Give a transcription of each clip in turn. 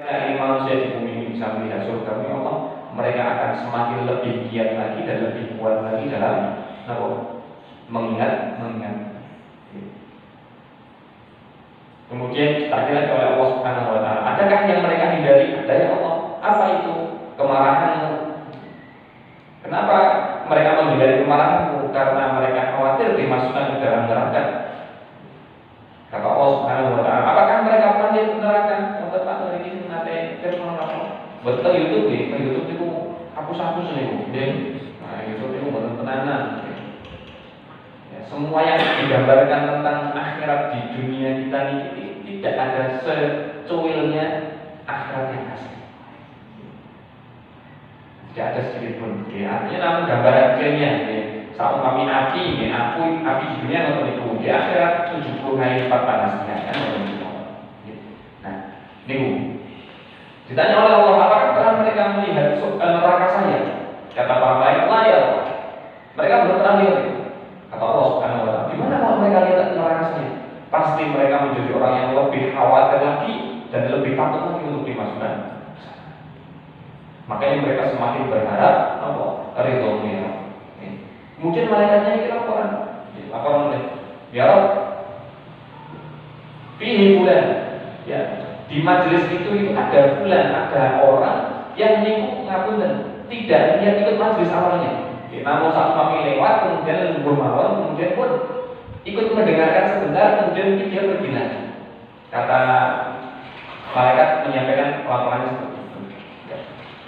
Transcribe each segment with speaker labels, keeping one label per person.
Speaker 1: Ketika manusia di bumi ini bisa melihat surga Allah, mereka akan semakin lebih giat lagi dan lebih kuat lagi dalam mengingat. Kemudian ditanya lagi oleh Allah Subhanahu Wa Taala, adakah yang mereka hindari? Ada ya Allah. Apa itu? Kemarahanmu. Kenapa mereka menghindari kemarahanmu? Karena mereka khawatir dimasukkan ke dalam neraka. Kata Allah Subhanahu Wa Taala, apakah mereka pernah di neraka? Untuk tak hari ini nanti firman Allah. Betul YouTube itu hapus nih, nah YouTube itu betul tenanan. Ya, semua yang digambarkan tentang akhirat di dunia kita ini tidak ada secuilnya akhirat yang asli. Tidak ada sedikit pun. Ya, artinya namun gambaran kecilnya. Saat kami api di dunia nonton itu di akhirat 70 kali lipat panasnya kan nonton itu. Nah, ini ditanya oleh Allah, apakah pernah mereka melihat neraka saya? Kata para malaikat, layar. Mereka belum pernah lihat. Kata Allah Subhanahu Wa Taala, gimana kalau mereka lihat neraka saya? Pasti mereka menjadi orang yang lebih khawatir lagi dan lebih takut lagi untuk dimasukkan. Makanya mereka semakin berharap ridhonya. Kemudian malaikatnya ini laporan oleh ya Rabb, fihi fulan. Ya, di majelis itu ada fulan, ada orang yang ngapunten tidak niat ikut majelis awalnya. Namun saat kami lewat, kemudian lembur mawon, kemudian pun ikut mendengarkan sebentar, kemudian dia pergi lagi. Kata malaikat menyampaikan laporannya seperti itu.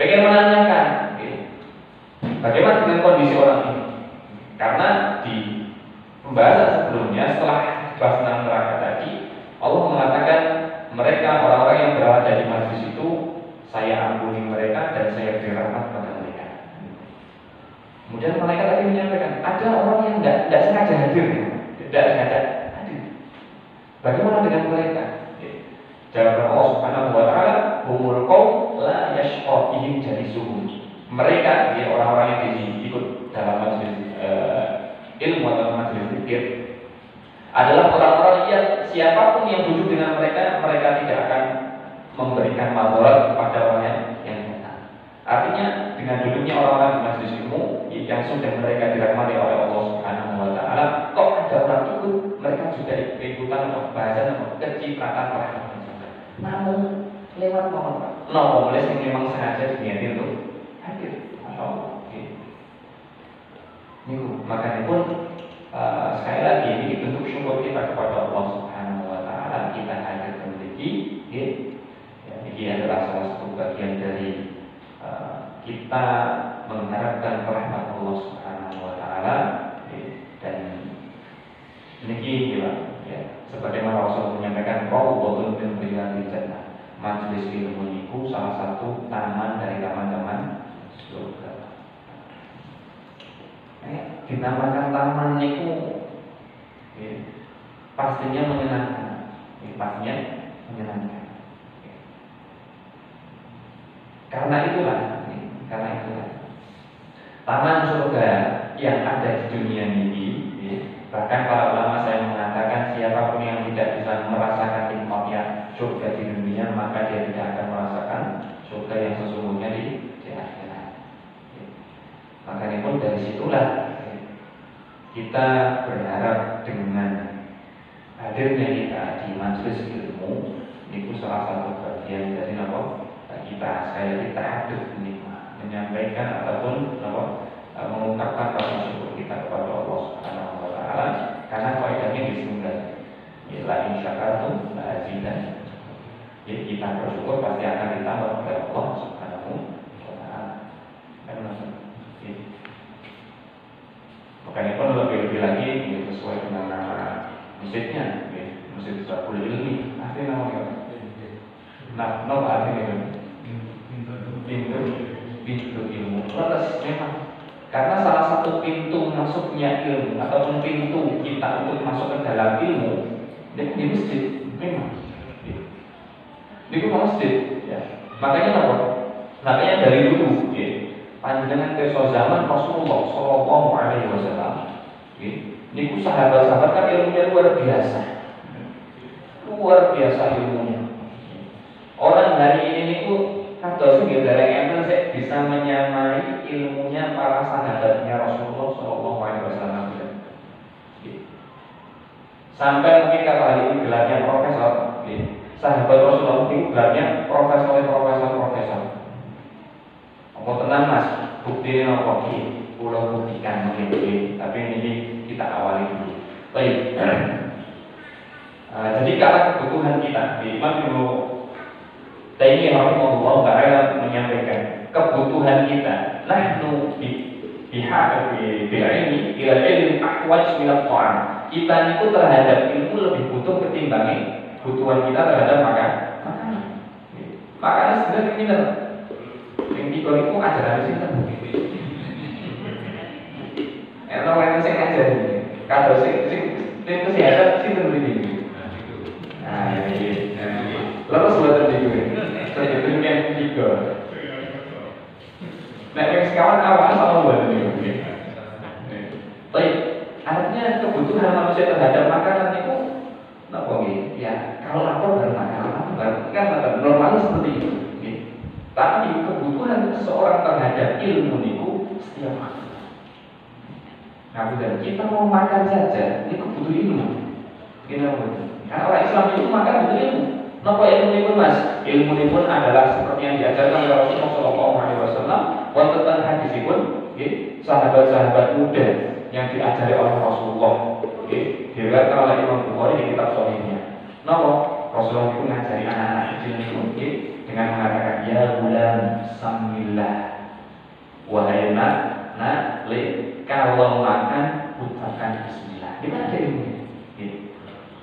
Speaker 1: Pengen menanyakan, bagaimana dengan kondisi orang ini? Karena di pembahasan sebelumnya setelah bahas tentang neraka tadi, Allah mengatakan mereka orang-orang yang berada di majelis itu saya ampuni mereka dan saya beri rahmat pada mereka. Kemudian malaikat tadi menyampaikan ada orang yang tidak sengaja hadir, tidak sengaja hadir. Bagaimana dengan mereka? Jawab Allah Subhanahu Wa Taala, humul qaum la yashqa bihim jalisuhum. Mereka orang-orang yang ikut dalam majelis ilmu atau majelis zikir adalah orang-orang yang siapapun yang duduk dengan mereka tidak akan memberikan madarat kepada orang yang datang. Artinya dengan duduknya orang-orang di majelis ilmu yang sudah mereka dirahmati oleh Allah Subhanahu Wa Taala, kok ada orang ikut, mereka juga ikutan bahasan kecipratan rahmat. Namun lewat nomoles yang memang sengaja diniatin untuk hadir. Masya Allah. Makanya pun sekali lagi ini bentuk syukur kita kepada Allah Subhanahu Wa Taala kita hadir memiliki. Ini adalah salah satu bagian dari kita mengharapkan rahmat Allah Subhanahu Wa Taala dan ini sebagaimana Rasul menyampaikan raudhatun min riyadil jannah. Majelis ilmu itu salah satu taman dari taman-taman surga. Dinamakan taman itu pastinya menyenangkan. Karena itulah taman surga yang ada di dunia ini. Bahkan para ulama saya mengatakan siapapun yang tidak bisa merasakan nikmatnya surga di dunia, maka dia tidak akan merasakan surga yang sesungguhnya di akhirat. Makanya pun dari situlah kita berharap dengan hadirnya kita di majelis ilmu itu salah satu bagian dari kita sekali tahadduts menyampaikan ataupun mengungkapkan rasa syukur kita kepada Allah Subhanahu Wa Taala karena faedahnya disebutkan la in syakartum la azidannakum. Jadi kita bersyukur pasti akan ditambah oleh Allah Subhanahu Wa Taala. Makanya pun lebih lagi sesuai dengan nama masjidnya, Masjid Sabul Ilmi. Artinya namanya artinya pintu ilmu. Terus memang karena salah satu pintu masuknya ilmu ataupun pintu kita untuk masuk ke dalam ilmu itu di masjid memang. Di masjid, ya. Makanya dari dulu, panjenengan ke zaman Rasulullah Shallallahu Alaihi Wasallam, ini sahabat-sahabat kan ilmunya luar biasa ilmunya. Orang hari ini kados nggih dereng enten sik bisa menyamai ilmunya para sahabatnya Rasulullah sallallahu alaihi wasallam. Sampai mungkin kalau hari ini gelarnya profesor, sahabat Rasulullah itu gelarnya profesor. Apa tenang mas, bukti apa? Pulau buktikan mungkin, tapi ini kita awali dulu. Baik. Jadi karena kebutuhan kita, Imam Ibnu Taimiyah rahimahullah taala menyampaikan kebutuhan kita, nahnu bi'ilmi ila ilmi ahwaj min at-ta'am. Kita itu terhadap ilmu lebih butuh ketimbang kebutuhan kita terhadap makanan. Makanan sebenarnya ini yang dikon itu ajaran sinten. Enak yang saya ngajar kalau sing kesehatan sinten mriki. Nah, ini. Lalu buatan di gue. Saya berikan 3. Nah, yang sekawan awal sama buatan di gue. Baik, artinya kebutuhan manusia terhadap makanan itu apa gitu? Ya, kalau lapar baru makan, kan normal seperti itu. Tapi kebutuhan seseorang terhadap ilmu itu setiap waktu. Nah, bukan kita mau makan saja, ini butuh ilmu. Kenapa? Karena orang Islam itu makan butuh ilmu. Napa ilmu ini pun mas? Ilmu ini pun adalah seperti yang diajarkan oleh Rasulullah Shallallahu Alaihi Wasallam. Wonten hadis pun, sahabat-sahabat muda yang diajari oleh Rasulullah. Diriwayatkan oleh Imam Bukhari di kitab Sahihnya. Napa? Rasulullah itu mengajari anak-anak kecil itu dengan mengatakan ya gulam samillah. Wahai nak, kalau makan ucapkan bismillah. Kita ada ilmunya.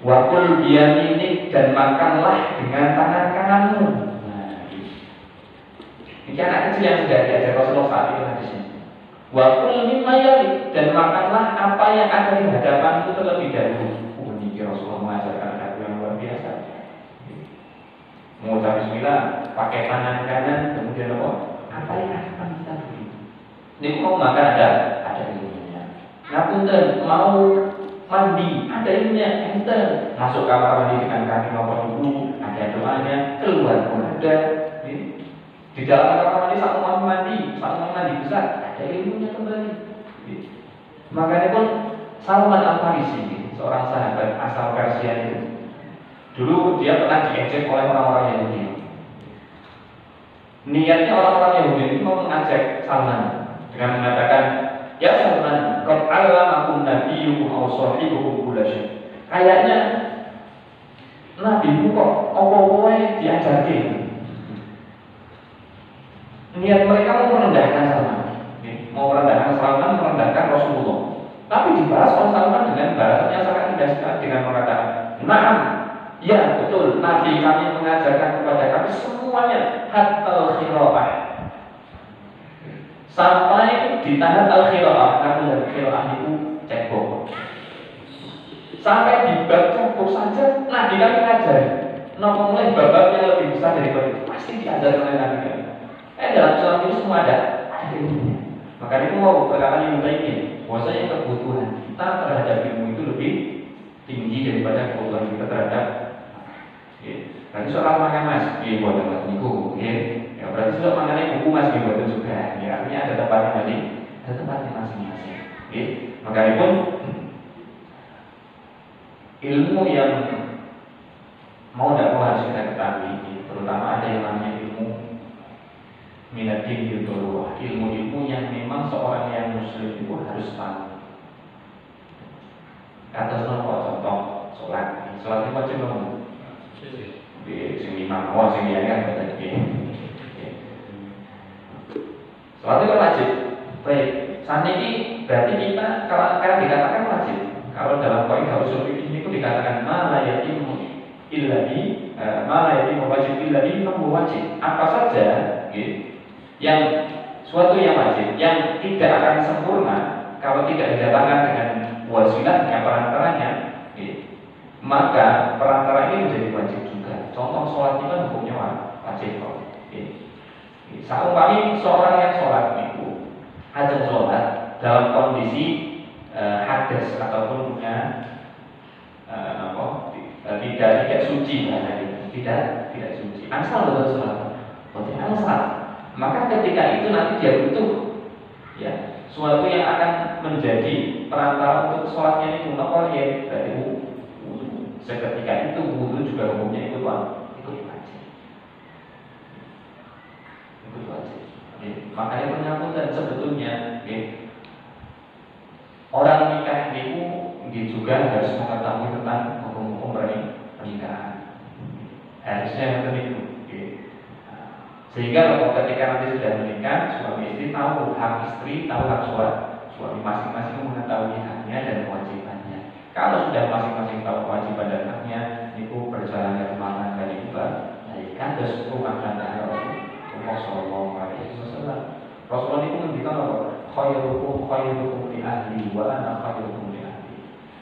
Speaker 1: Wakul biyaminik dan makanlah dengan tangan kananmu. Nah, ini anak kecil yang sudah diajar Rasulullah saat itu hadisnya. Wakul mimma yali dan makanlah apa yang ada di hadapanmu terlebih dahulu. Ini Rasulullah mengajarkan aku yang luar biasa. Mengucap bismillah pakai tangan kanan kemudian apa yang ada di kita dulu. Ini mau makan ada ilmunya. Ngapunten mau mandi ada ilmunya, enten masuk kamar mandi dengan kaki nomor dulu ada doanya, keluar pun ada. Di dalam kamar mandi saat mandi besar ada ilmunya kembali. Makanya pun Salman Al-Farisi, seorang sahabat asal Persia itu, dulu dia pernah diejek oleh orang-orang Yahudi. Niatnya orang-orang Yahudi itu mau mengajak Salman dengan mengatakan, ya Salman, qad 'allamakum nabiyyukum aw sahibukum kulla syai'. Kayaknya nabimu kok apa-apa diajarke. Niat mereka mau merendahkan Salman, merendahkan Rasulullah. Tapi dibalas oleh Salman dengan bahasa yang sangat indah sekali dengan mengatakan, "Na'am, ya betul, Nabi kami mengajarkan kepada kami semuanya hatta khira'ah." Sampai di tahap al-khira'ah, namun dari khira'ah itu cebok. Sampai di bab cebok saja, Nabi kami ngajari. Mulai bab yang lebih besar daripada itu pasti diajarkan oleh Nabi kami. Dalam Islam itu semua ada ilmunya. Maka itu mau berkata Ibnu Taimiyah, bahwasanya kebutuhan kita terhadap ilmu itu lebih tinggi daripada kebutuhan kita terhadap. Nanti soal makan mas, buat tempat niku, ya berarti soal makannya buku mas buat juga. Ya artinya ada tempatnya masing-masing. Maka pun ilmu yang mau tidak mau harus kita ketahui, terutama ada yang namanya ilmu minatin yudhurullah, ilmu yang memang seorang yang muslim itu harus tahu. Kata contoh sholat itu wajib dong. Di sing imam sing liya kan betul. Sholat itu wajib. Baik, saat ini berarti kita kalau dikatakan wajib. Kalau dalam poin usul fikih itu dikatakan ma la yatimu illa bi ma la yatimu wajib illa bi wajib. Apa saja yang suatu yang wajib yang tidak akan sempurna kalau tidak didatangkan dengan wasilahnya perantaranya, maka perantara ini menjadi wajib juga. Contoh sholat itu kan hukumnya wajib. Seumpama seorang yang sholat itu ajeng sholat dalam kondisi hadas ataupun punya tidak suci, tidak suci. Asal betul sholat. ketika itu nanti dia butuh ya suatu yang akan menjadi perantara untuk sholatnya itu apa ya berarti wudu. Seketika itu wudu juga umumnya ikut wajib. Ikut wajib. Ya. Makanya penyampaian sebetulnya ya, orang nikah itu juga harus mengetahui tentang hukum-hukum pernikahan. Harusnya itu. Sehingga ketika nanti sudah menikah, suami istri tahu hak istri, tahu hak suami masing-masing mengetahui haknya dan kewajibannya. Kalau sudah masing-masing tahu kewajiban dan haknya, itu perjalanan kemana dari itu kan terus rumah tangga Rasulullah Shallallahu Alaihi Wasallam. Rasulullah itu menghentikan apa? Khairukum li ahli wa ana khairukum li ahli.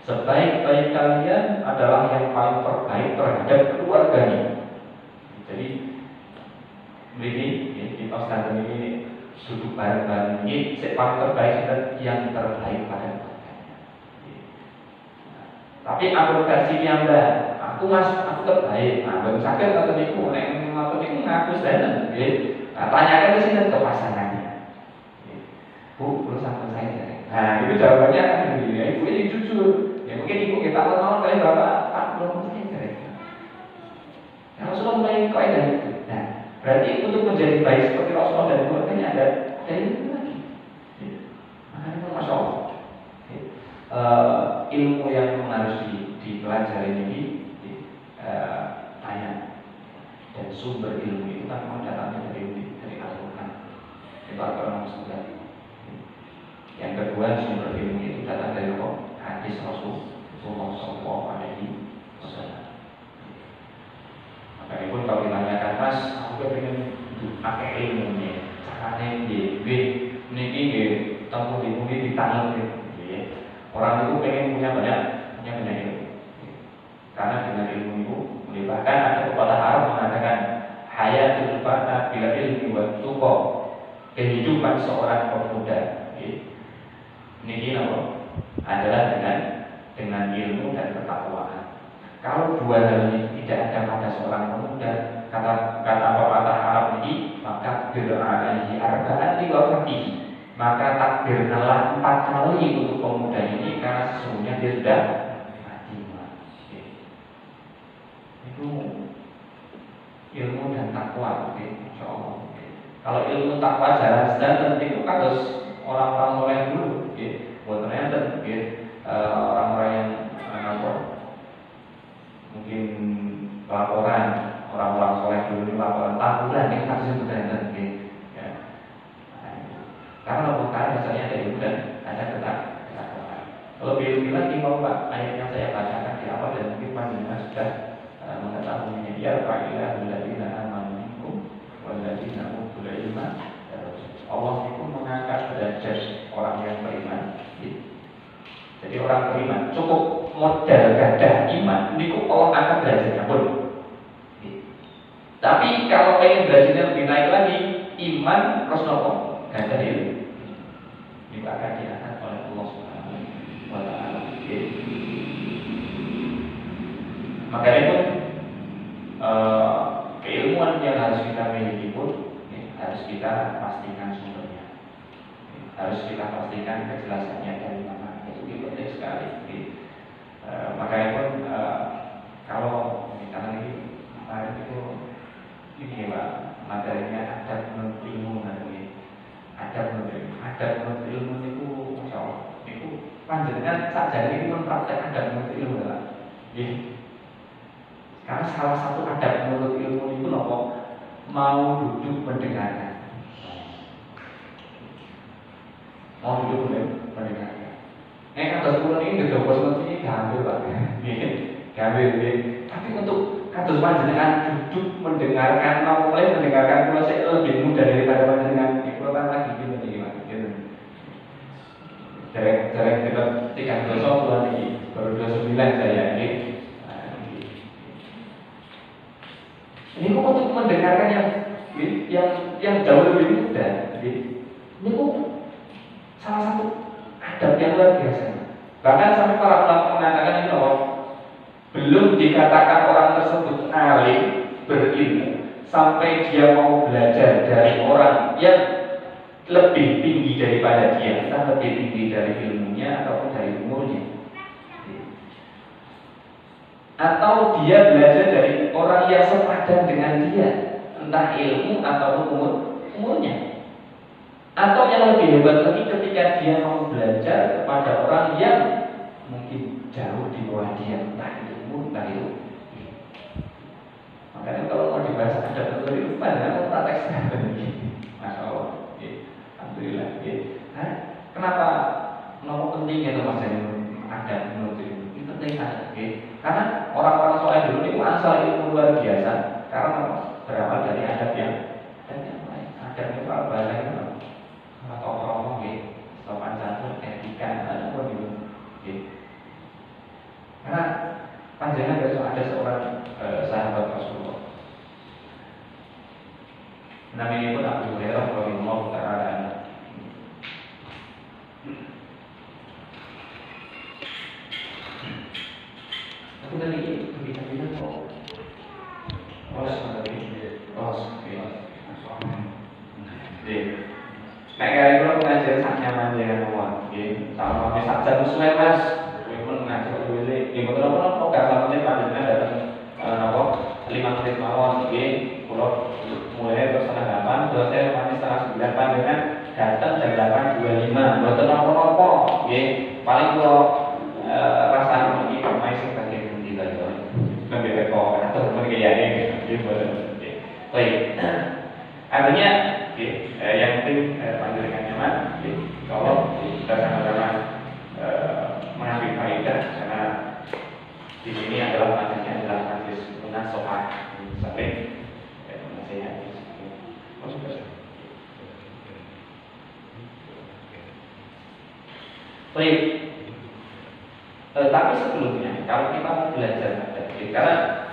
Speaker 1: Sebaik-baik kalian adalah yang paling terbaik terhadap keluarganya. Jadi ini kita sedang ini duduk bareng-bareng ini paling terbaik dan yang terbaik pada keluarganya. Tapi aku versi yang aku terbaik. Nah, baru sakit atau niku, ngaku sedang. Tanyakan di sini ke pasangannya. Bu, perlu sama saya. Nah, itu jawabannya kan begini. Ibu ini jujur. Ya mungkin ibu kita tahu kali bapak belum saya. Kalau sudah mulai kaidah itu. Nah, berarti untuk menjadi baik seperti Rasulullah dan keluarganya ada ilmu lagi. Makanya masya Allah, ilmu yang harus dipelajari ini banyak dan sumber ilmu itu kan memang datangnya dari Al-Quran. Itu Al-Quran sudah. Yang kedua sumber ilmu itu datang dari hadis Rasulullah Sallallahu Alaihi Wasallam. Makanya pun kalau ditanyakan Mas, aku pengen pakai ilmu nih, caranya niki tempuh ilmu ini ditanam gitu. Orang itu pengen punya banyak ilmu. Karena dengan ilmu itu, bahkan ada pepatah Arab mengatakan hayatul fata bila ilmi wa tuqa, kehidupan seorang pemuda. Niki adalah dengan ilmu dan ketakwaan. Kalau dua hal ini tidak ada pada seorang pemuda, kata pepatah Arab ini, maka beralaihi arba'ati wa faqih. Maka takbirkanlah 4 kali untuk pemuda ini karena sesungguhnya dia sudah mati. Itu ilmu dan takwa, insyaallah. Kalau ilmu takwa jalan sedang itu kan harus orang-orang soleh dulu, buat ternyata orang-orang yang mungkin laporan orang-orang soleh dulu ini laporan tahunan ini harusnya benar-benar ya. Karena laporan misalnya ada ilmu dan ada ketakwaan. Kalau lebih lagi mau Pak ayat yang saya bacakan di awal dan mungkin panjenengan sudah mengetahuinya ya fa'ilah alladziina aamanu minkum walladziina utul ilma. Allah itu mengangkat derajat orang yang beriman. Jadi orang beriman cukup modal gadah iman, niku Allah angkat derajatnya pun. Tapi kalau pengen derajatnya lebih naik lagi, iman Rasulullah gadah ilmu. Ini akan diangkat oleh Allah Subhanahu wa Ta'ala. Makanya pun keilmuan yang harus kita miliki pun harus kita pastikan sumbernya, harus kita pastikan kejelasannya dari mana. Itu penting sekali. Makanya pun kalau misalnya ini kemarin itu ini Pak materinya ada menurut ilmu nanti, ada menurut ilmu itu insya Allah itu panjenengan saja ini mempraktekkan ada menurut ilmu lah. Karena salah satu adab menurut ilmu itu nopo mau duduk mendengarkan. Mau duduk mendengarkan. Kados kula ini nggak bos ini gambil Pak. Gambil. Tapi untuk kados panjenengan duduk mendengarkan, mau mulai mendengarkan kula saya lebih mudah daripada panjenengan. Kula kan lagi gitu iki Pak. Jarang kita 3 bulan ini, baru 29 saya ini. Ini kok untuk mendengarkan yang jauh lebih mudah. Ini kok salah satu adab yang luar biasa. Bahkan sampai para ulama mengatakan ini bahwa belum dikatakan orang tersebut alim berilmu sampai dia mau belajar dari orang yang lebih tinggi daripada dia, entah lebih tinggi dari ilmunya ataupun dari umurnya, atau dia belajar dari orang yang sepadan dengan dia, entah ilmu ataupun umurnya, atau yang lebih hebat lagi ketika dia mau belajar kepada orang yang mungkin jauh di bawah dia, entah ilmu entah itu. Makanya kalau mau dibahas ada teori lupa dengan praktek sekarang ini, masya Allah. Alhamdulillah. Nah, kenapa nomor penting itu Mas ada menurut ini penting sangat. Karena orang-orang soleh dulu itu asal ilmu luar biasa. Karena berawal dari adab yang lain. Adab itu bahasa itu atau ngomong sopan santun, etika, apa gitu. Karena panjangan besok ada seorang sahabat Rasulullah. Namanya pun Abu Hurairah radhiyallahu taala. Aku tadi berbicara kok. Nek kali kalau pengajian sak nyaman dengan uang, sama kami saja sesuai Mas. Kowe pun ngaji kok dhewe. Nggih mboten apa-apa gak sampeyan panjenengan datang napa 5 menit mawon nggih. Kula mulai terus setengah 8, terus saya mati setengah 9 panjenengan datang jam 8.25. Mboten apa-apa nggih. Paling kula rasane iki pemain sing bagian endi ta yo. Lebih repot atau mergayane nggih mboten. Baik. Artinya yang penting panjenengan nyaman, kalau kita sama-sama mengambil faedah karena di sini adalah maksudnya adalah majelis munasabah saling nasihat. Baik. Tapi sebelumnya kalau kita belajar adab,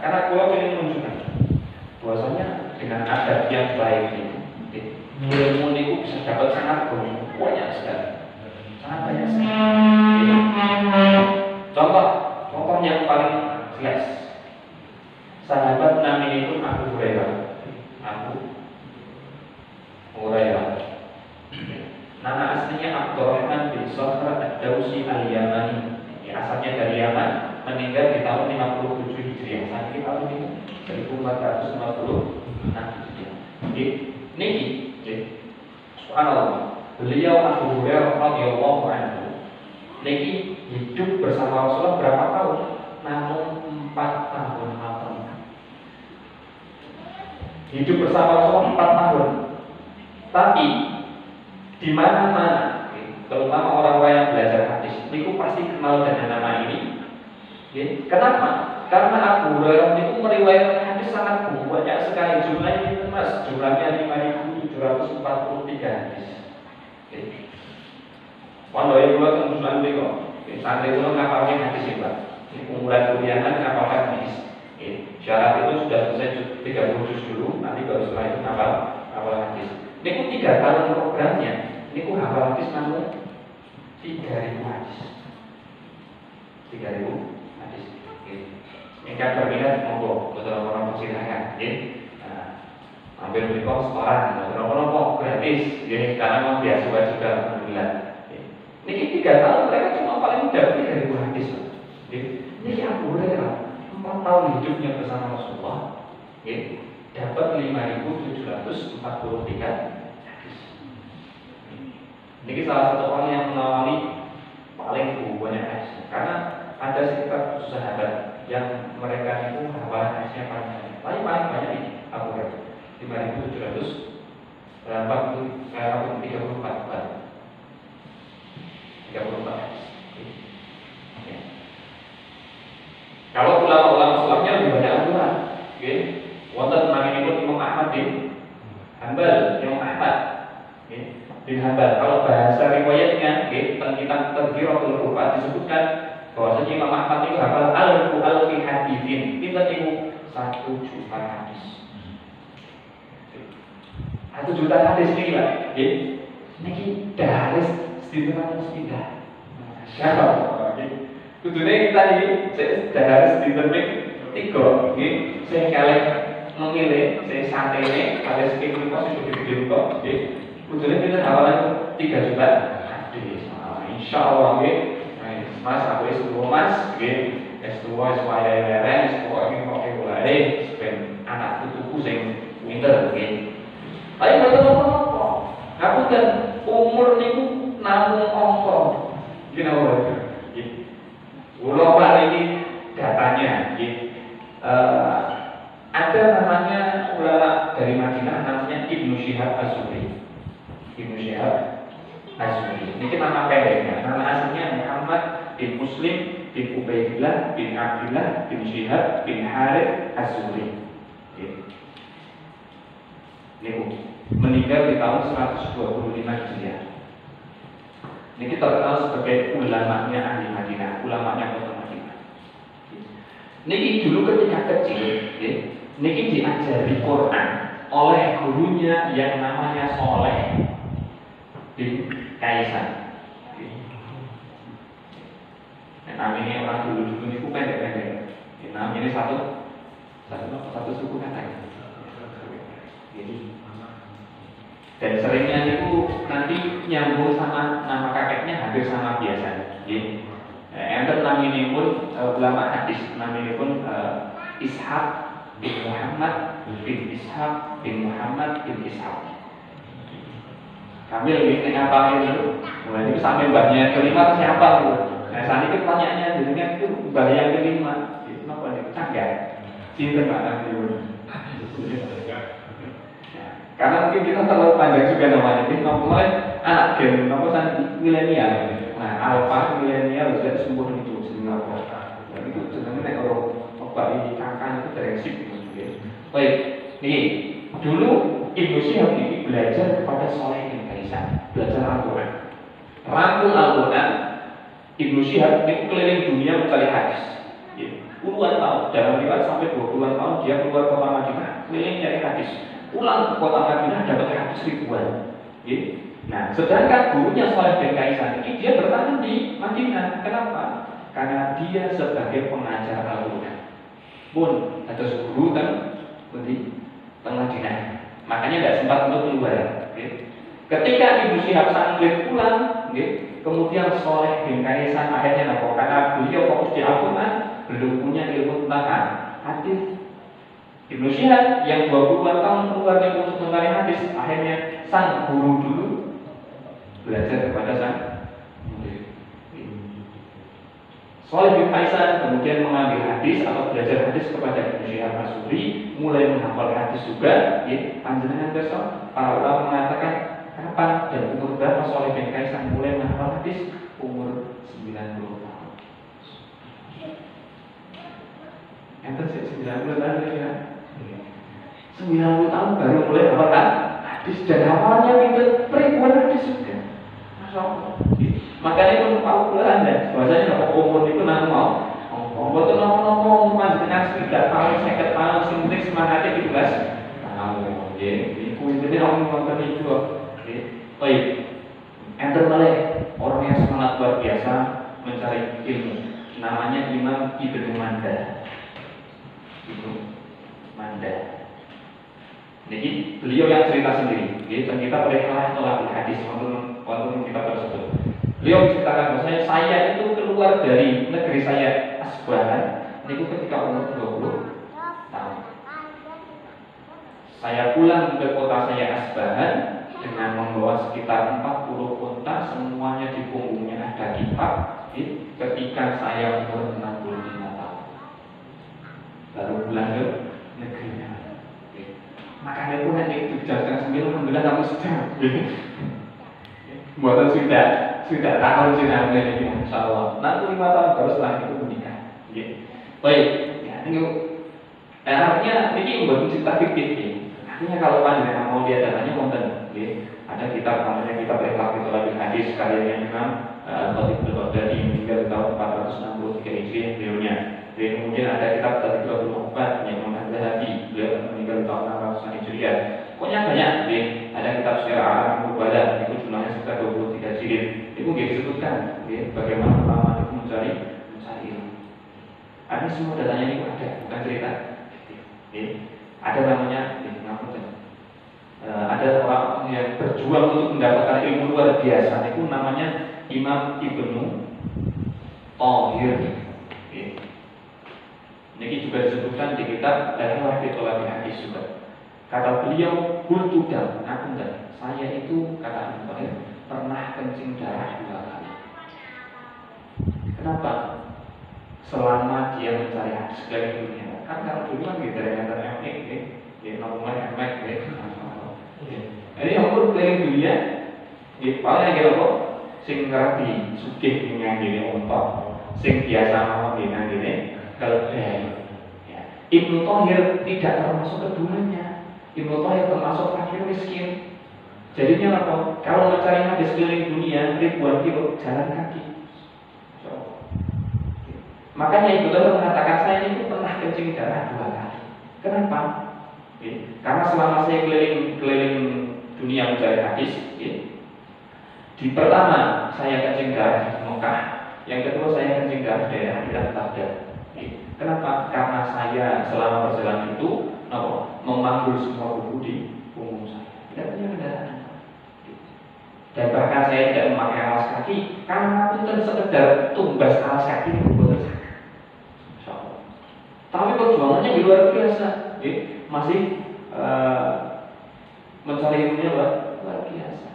Speaker 1: karena gua ingin menunjukkan bahwasanya dengan adab yang baik ini ilmu itu bisa dapat sangat banyak sekali, sangat banyak sekali. Contoh yang paling jelas, sahabat namanya itu Abu Hurairah. Nama aslinya Abdurrahman bin Sakhr ad-Dawsi al-Yamani. Asalnya dari Yaman, meninggal di tahun 57 Hijriah. Saat ini tahun itu 1456 Hijriah. Niki, subhanallah, beliau Abu Hurairah radhiyallahu anhu. Niki hidup bersama Rasulullah berapa tahun? Namun 4 tahun. Hidup bersama Rasulullah 4 tahun. Tapi di mana-mana, terutama orang-orang yang belajar hadis, niku pasti kenal dengan nama ini. Kenapa? Karena Abu Hurairah itu meriwayatkan hadis sangat banyak sekali, jumlahnya itu Mas, jumlahnya 5.743 hadis. Pondok ibu kan usulan kok. Santri itu ngapalin hadis ini, Pak. Ini kumpulan kuliahan ngapalkan hadis. Syarat itu sudah selesai 30 juz dulu, nanti baru setelah itu ngapal hadis. Ini pun 3 tahun programnya. Ini pun hafal hadis namun 3.000 hadis. 3.000 hadis. Yang berminat monggo, betul orang persilahkan. Ambil berikut setoran, betul gratis. Jadi karena memang beasiswa juga alhamdulillah. Ini 3 tahun mereka cuma paling mudah 3.000 hadis. Ini Abu Hurairah 4 tahun hidupnya bersama Rasulullah, dapat 5.743 hadis. Ini salah satu orang yang mengawali paling banyak hadis. Karena ada sekitar 7 sahabat yang mereka itu hafalan hadisnya paling banyak ini Abu Hurairah 5.734 Kalau ulama-ulama salafnya lebih banyak ulama. Wonten namanya pun Imam Ahmad bin Hanbal, Imam Ahmad bin Hanbal. Kalau bahasa riwayatnya tentang kitab Tadhkiratul Rufaat disebutkan bahwasanya Imam Ahmad itu hafal alfi haditsin. Kita itu 1 juta hadis. 1 juta hadis ini Pak. Niki daris sedina sepindah. Siapa? Kudune kita iki daris sedina ping 3 nggih. Sing kalih memilih sing santene kalih sing mriku sing gede-gede kok nggih. Betulnya kita awalan 3 juta hadis. Insya Allah Mas aku S2 Mas, S2 supaya leren, supaya mulai ben anak tutuku sing pinter Tapi betul apa? Aku dan umur niku namung angka. Iki napa? Ulo Pak ini datanya, ada namanya ulama dari Madinah namanya Ibnu Syihab Az-Zuhri. Ibnu Syihab Az-Zuhri. Ini nama pendeknya. Nama aslinya Muhammad bin Muslim bin Ubaidillah bin Abdillah bin Syihab bin Harith Az-Zuhri. Ini meninggal di tahun 125 Hijriah. Ini terkenal sebagai ulamanya ahli Madinah, ulamanya kota Madinah. Niki dulu ketika kecil, niki diajari Quran oleh gurunya yang namanya Soleh bin Kaisan. Namanya orang dulu niku pendek-pendek. Namanya satu suku katanya. Dan seringnya itu nanti nyambung sama nama kakeknya hampir sama biasa. Enten namanya pun ulama hadis, namanya pun Ishaq bin Muhammad bin Ishaq bin Muhammad bin Ishaq. Kami lebih ngapalin itu. Nah, itu sampai mbahnya kelima siapa itu? Nah, saat itu pertanyaannya jadinya itu mbah yang kelima. Itu apa nih? Cangga. Cinta banget itu. Karena mungkin kita terlalu panjang juga namanya. Ini mulai anak gen, milenial. Nah, alpha milenial sudah sempur itu Singapura. Dan itu sebenarnya orang ini kakak itu tereksip gitu. Baik, nih dulu Ibnu Syihab ini belajar kepada Soleh bin Kaisan, belajar Al-Quran. Rangkul Al-Quran, Ibnu Syihab ini keliling dunia mencari hadis. Puluhan tahun, dalam riwayat sampai 20-an tahun dia keluar kota Madinah, keliling cari hadis. Pulang ke kota Madinah dapat hadis ribuan. Nah, sedangkan gurunya Soleh bin Kaisan ini dia bertahan di Madinah. Kenapa? Karena dia sebagai pengajar Al-Quran. Pun ada guru kan di Madinah. Makanya tidak sempat untuk keluar. Ketika Ibnu Syihab Sanglit pulang, kemudian Soleh bin Kaisan akhirnya karena beliau fokus di Al-Quran, belum punya ilmu tentang hadis. Ibnu Syihab yang 20-an tahun keluar untuk mencari hadis, akhirnya sang guru dulu belajar kepada sang murid. Soleh bin Kaisan kemudian mengambil hadis atau belajar hadis kepada Ibnu Syihab Az-Zuhri, mulai menghafal hadis juga. Panjenengan besok para ulama mengatakan kapan dan umur berapa Soleh bin Kaisan mulai menghafal hadis? Umur 90 tahun. Enten 90 tahun ya. 90 tahun baru mulai hafal hadis dan hafalannya itu ribuan hadis sudah. Masya Allah. Makanya pun aku Anda bahasanya nopo umur itu nang mau. Umur itu nopo panjenengan 3 tahun, 50 tahun, sing semangatnya 17 tahun. Iku intine orang nonton itu. Baik. Enter oleh orang yang semangat luar biasa mencari ilmu. Namanya Imam Ibnu Manda. Ibnu Manda. Jadi beliau yang cerita sendiri, dan kita bolehlah telah hadis waktu kita tersebut. Beliau menceritakan bahwasanya saya itu keluar dari negeri saya Asbahan, itu ketika umur 20 tahun. Saya pulang ke kota saya Asbahan dengan membawa sekitar 40 unta, semuanya di punggungnya ada kitab. Ketika saya umur 65 tahun, baru pulang ke negerinya. Makanya pun hanya itu jam 9, alhamdulillah kamu sudah buatan sudah tahun sudah mulai ini, insya Allah. 65 tahun baru setelah itu menikah. Baik, ini artinya ini membuat cerita fiktif. Artinya kalau panjenengan mau lihat datanya konten, ada kitab namanya kitab Ikhlaq itu lagi hadis karyanya Imam Khatib Al-Baghdadi meninggal tahun 463 Hijriah beliaunya. Kemudian ada kitab Tadhkiratul Hufaz yang Imam Az-Zahabi, beliau meninggal tahun 600 Hijriah. Pokoknya banyak, ada kitab Syiar A'lam Mubadah, itu jumlahnya sekitar 23 jilid. Itu disebutkan bagaimana ulama itu mencari ilmu. Ada semua datanya ini ada, bukan cerita. Ada namanya, ada orang yang berjuang untuk mendapatkan ilmu luar biasa. Itu namanya Imam Ibnu Thahir. Ini juga disebutkan di kitab Al-Wahid Tolabin Hadis juga. Kata beliau, "Bultudam, aku dan saya itu," kata Ibnu Thahir, "pernah kencing darah 2 kali." Kenapa? Selama dia mencari hadis dari dunia. Kan kalau dulu kan gitu ya, nomornya MX, ini umur keliling dunia, paling yang kok, sing ngerti, sugih ngangge ontok, sing biasa ngomong ngangge keledai. Ibnu Thahir tidak termasuk keduanya. Ibnu Thahir termasuk fakir miskin. Jadinya apa? Kalau mencari hadis keliling dunia ribuan kilo jalan kaki. Makanya Ibnu Thahir mengatakan saya ini pernah kencing darah 2 kali. Kenapa? Karena selama saya keliling dunia mencari hadis, di pertama saya kencing darah di Mekah, yang kedua saya kencing darah di daerah Baghdad. Kenapa? Karena saya selama perjalanan itu memanggul semua buku di punggung saya. Tidak punya kendaraan. Dan bahkan saya tidak memakai alas kaki karena itu sekedar tumbas alas kaki itu betul. Tapi perjuangannya luar biasa, masih mencari ilmunya luar biasa.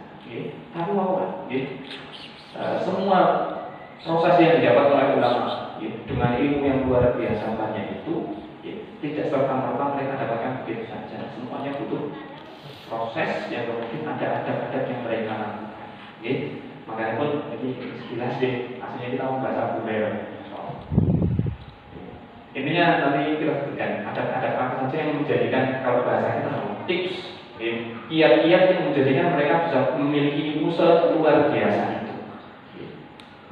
Speaker 1: Tapi mau semua proses yang didapat oleh ulama dengan ilmu yang luar biasa banyak itu tidak serta-merta mereka dapatkan begitu saja. Semuanya butuh proses yang kemudian ada adab-adab yang mereka lakukan. Makanya pun ini sekilas aslinya kita mau bahasa Bukhari. Intinya nanti kita sebutkan ada apa saja yang menjadikan kalau bahasa kita tips, kiat-kiat yang menjadikan mereka bisa memiliki ilmu luar biasa itu.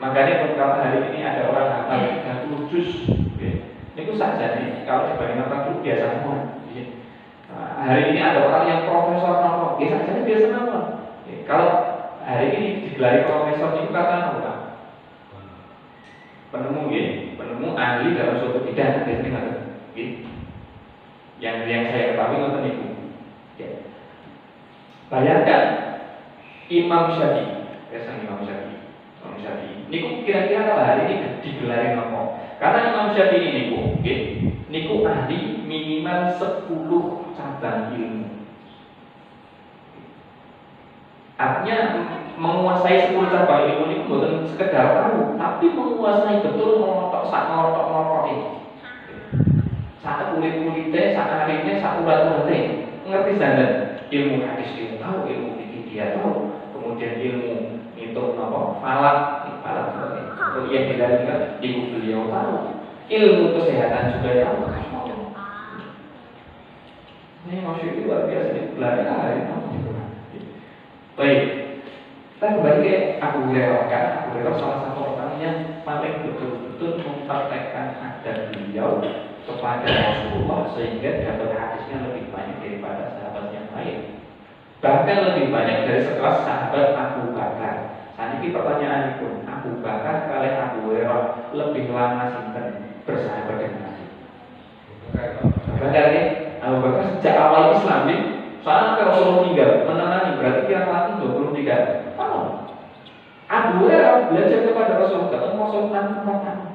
Speaker 1: Makanya beberapa hari ini ada orang hafal 30 juz, itu saja nih. Kalau dibandingkan orang itu biasa semua. Hari ini ada orang yang profesor nomor, saja biasa nomor. Kalau hari ini digelari profesor itu karena apa? Penemu ahli dalam suatu bidang biasanya nggak ada. Yang saya ketahui nggak itu. Bayangkan Imam Syafi'i, Imam Syafi'i. Niku kira-kira kalau hari ini digelari apa? Karena Imam Syafi'i niku ahli minimal 10 cabang ilmu. Artinya menguasai 10 cabang ilmu ini bukan sekedar tahu, tapi menguasai betul ngotok ini. Sak kulit-kulitnya, sak aritnya, sak urat-uratnya. Ngerti sandan ilmu hadis dia tahu, ilmu fikih dia tahu, kemudian ilmu itu falak yang tidak ibu beliau tahu, ilmu kesehatan juga tahu. Ini maksudnya luar biasa dipelajari hari ini. Baik, kita kembali ke Abu Hurairah. Abu Hurairah salah satu orang yang paling betul-betul mempraktekkan adab beliau kepada Rasulullah sehingga dapat hadisnya lebih banyak daripada sahabat yang lain. Bahkan lebih banyak dari sekelas sahabat Abu Bakar. Saat ini pertanyaan itu, Abu Bakar kali Abu Hurairah lebih lama sinten bersahabat dengan Nabi? Abu Bakar sejak awal Islam ini sampai Rasulullah meninggal, menangani berarti kira-kira 23 tahun. Abu Hurairah belajar kepada Rasulullah, ketemu Rasulullah 4 tahun.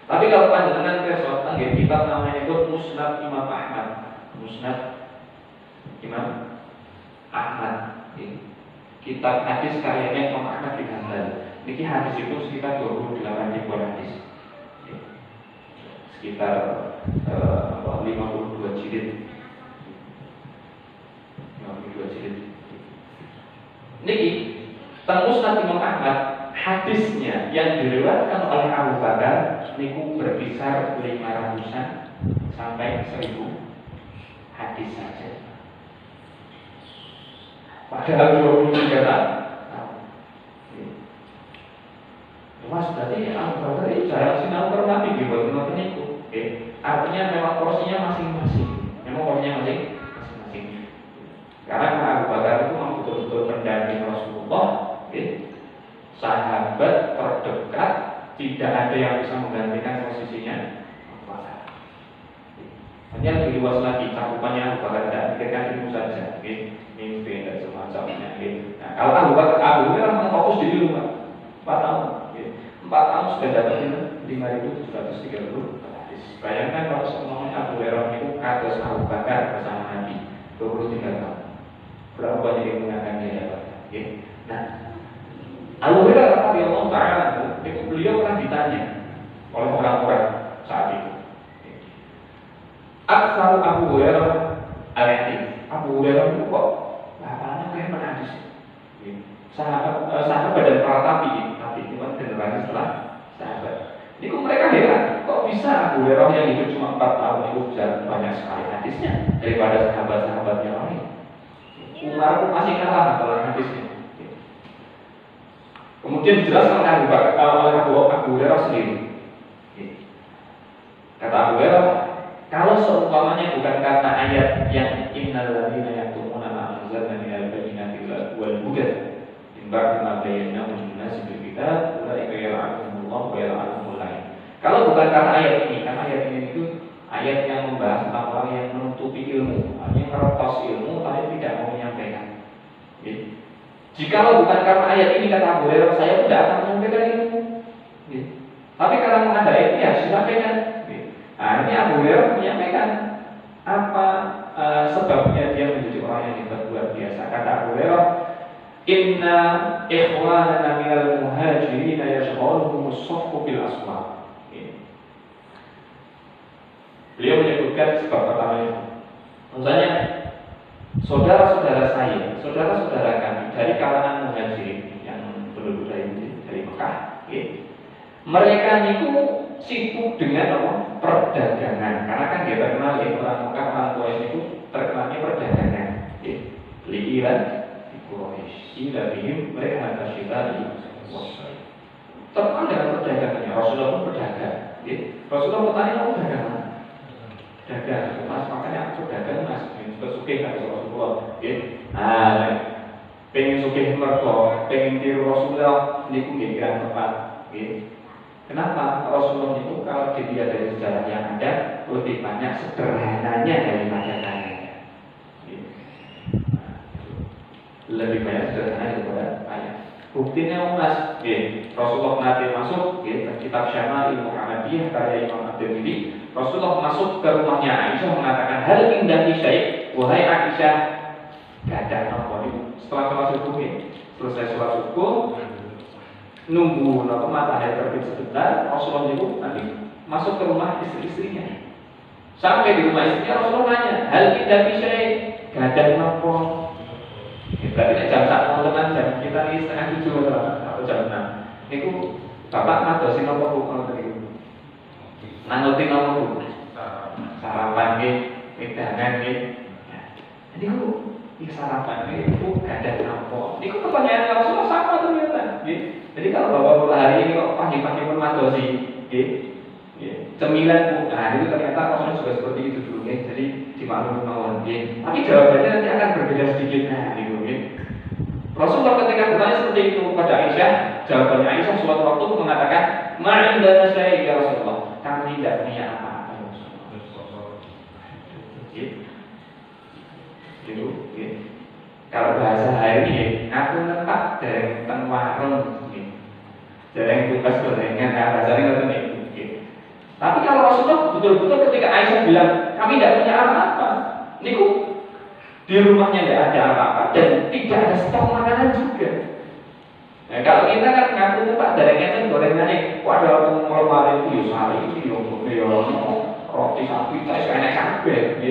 Speaker 1: Tapi kalau panjenengan besok tanggih kitab namanya itu Musnad Imam Ahmad. Musnad Imam Ahmad. Kitab hadis karyanya Imam Ahmad bin Hanbal. Niki hadis itu sekitar 28.000 hadis. Sekitar 52 jilid. 52 jilid. Niki Musnad Imam Ahmad, hadisnya yang diriwayatkan oleh Abu Bakar niku berkisar 500-an sampai 1000 hadis saja. Padahal 23 tahun. Mas berarti Abu Bakar itu jarang sinau Nabi gitu, ngoten niku. Artinya memang porsinya masing-masing. Masing-masing. Karena Abu Bakar itu memang betul-betul pendamping Rasulullah, sahabat terdekat, tidak ada yang bisa menggantikan posisinya Abu Bakar. Hanya lebih luas lagi cakupannya Abu Bakar, tidak pikirkan ilmu saja, mimpi dan Kalau Abu Hurairah memang fokus di rumah 4 tahun. 4 tahun sudah dapat 5.730 hadis. Bayangkan kalau semuanya Abu Hurairah itu kados Abu Bakar bersama Nabi 23 tahun. Berapa banyak yang mengatakan dia dapat? Nah, Abu Hurairah radhiyallahu ta'ala itu beliau pernah ditanya oleh orang-orang saat itu. Aksar Abu Hurairah al-hadis. Abu Hurairah itu kok bapaknya kayak menadis. Sahabat dan para tabi'in itu kan generasi setelah sahabat. Ini kok mereka heran, kok bisa Abu Hurairah yang hidup cuma 4 tahun itu bisa banyak sekali hadisnya daripada sahabat-sahabat yang lain. Umar pun masih kalah dalam hadisnya. Kemudian dijelaskan oleh Abu Hurairah sendiri. Kata Abu Hurairah, kalau seumpamanya bukan karena ayat yang innal ladzina yaktumuna ma anzalna minal bayyinati wal huda min ba'di ma bayyanahu lin-nasi bil kitab ulaika yal'anuhumullah wa yal'anuhumul lain. Kalau bukan karena ayat ini, karena ayat ini itu ayat yang membahas tentang orang yang menutupi ilmu, yang merotos ilmu tapi tidak mau menyampaikan. Jikalau bukan karena ayat ini, kata Abu Hurairah, saya tidak akan menyampaikan ilmu. Tapi karena ada ayat ini ya disampaikan. Nah, ini Abu Hurairah menyampaikan apa sebabnya dia menjadi orang yang hebat luar biasa. Kata Abu Hurairah, inna ikhwanana minal muhajirin yashghaluhum as-saffu bil aswaq. Beliau menyebutkan sebab pertama itu. Misalnya saudara-saudara saya, saudara-saudara kami dari kalangan muhajirin yang penduduk dari Mekah, mereka itu sibuk dengan perdagangan, karena kan dia terkenal ya, orang Mekah, orang Quraisy itu terkenalnya perdagangan. Liilan di Quraisy, ilabihim mereka ada syitari, terkenal dengan perdagangannya. Rasulullah pun berdagang. Rasulullah bertanya, kamu dagang mana? Dagang, mas, makanya aku dagang mas, sugih kan Rasulullah. Nah, pengen sugih mergo, pengen tiru Rasulullah, niku nggih kira tepat. Kenapa? Rasulullah itu kalau dilihat dari sejarah yang ada lebih banyak sederhananya daripada kayanya. Lebih banyak sederhana daripada kaya. Buktinya mas, Rasulullah nanti masuk ke kitab Syama'il Muhammadiyah karya Imam At-Tirmidzi. Rasulullah masuk ke rumahnya Aisyah mengatakan, hal indaki syai', wahai Aisyah, gak ada apa-apa. Setelah sholat subuh, selesai sholat subuh, nunggu matahari terbit sebentar, Rasulullah itu nanti masuk ke rumah istri-istrinya. Sampai di rumah istrinya Rasulullah nanya, hal indaki syai', gak ada apa-apa. Berarti jam 1 malam, jam kita ini 6:30 atau jam 6. Niku bapak madosi nopo kalau tadi nanguti nopo sarapan hidangan jadi itu sarapan itu gak ada nopo. Niku pertanyaan Rasulullah sama ternyata. Jadi kalau bapak hari ini kok pagi-pagi pun madosi cemilan bu, nah itu ternyata Rasulullah juga seperti itu dulu jadi dimaklumi mawon. Tapi jawabannya nanti akan berbeda sedikit. Nah itu Rasulullah ketika bertanya seperti itu kepada Aisyah, jawabannya Aisyah suatu waktu mengatakan, ma'indana syai' ya Rasulullah, kami tidak punya apa-apa ya Rasulullah. Gitu. Kalau bahasa hari ini, aku nempat dari warung, dari tugas gorengan, bahasanya ngerti nih. Tapi kalau Rasulullah betul-betul ketika Aisyah bilang, kami tidak punya apa-apa, niku di rumahnya tidak ada apa-apa dan tidak ada stok makanan juga. Nah, kalau kita kan ngaku pak dari gorengannya, ada orang lemari itu sehari itu roti sapi, saya enak sampai.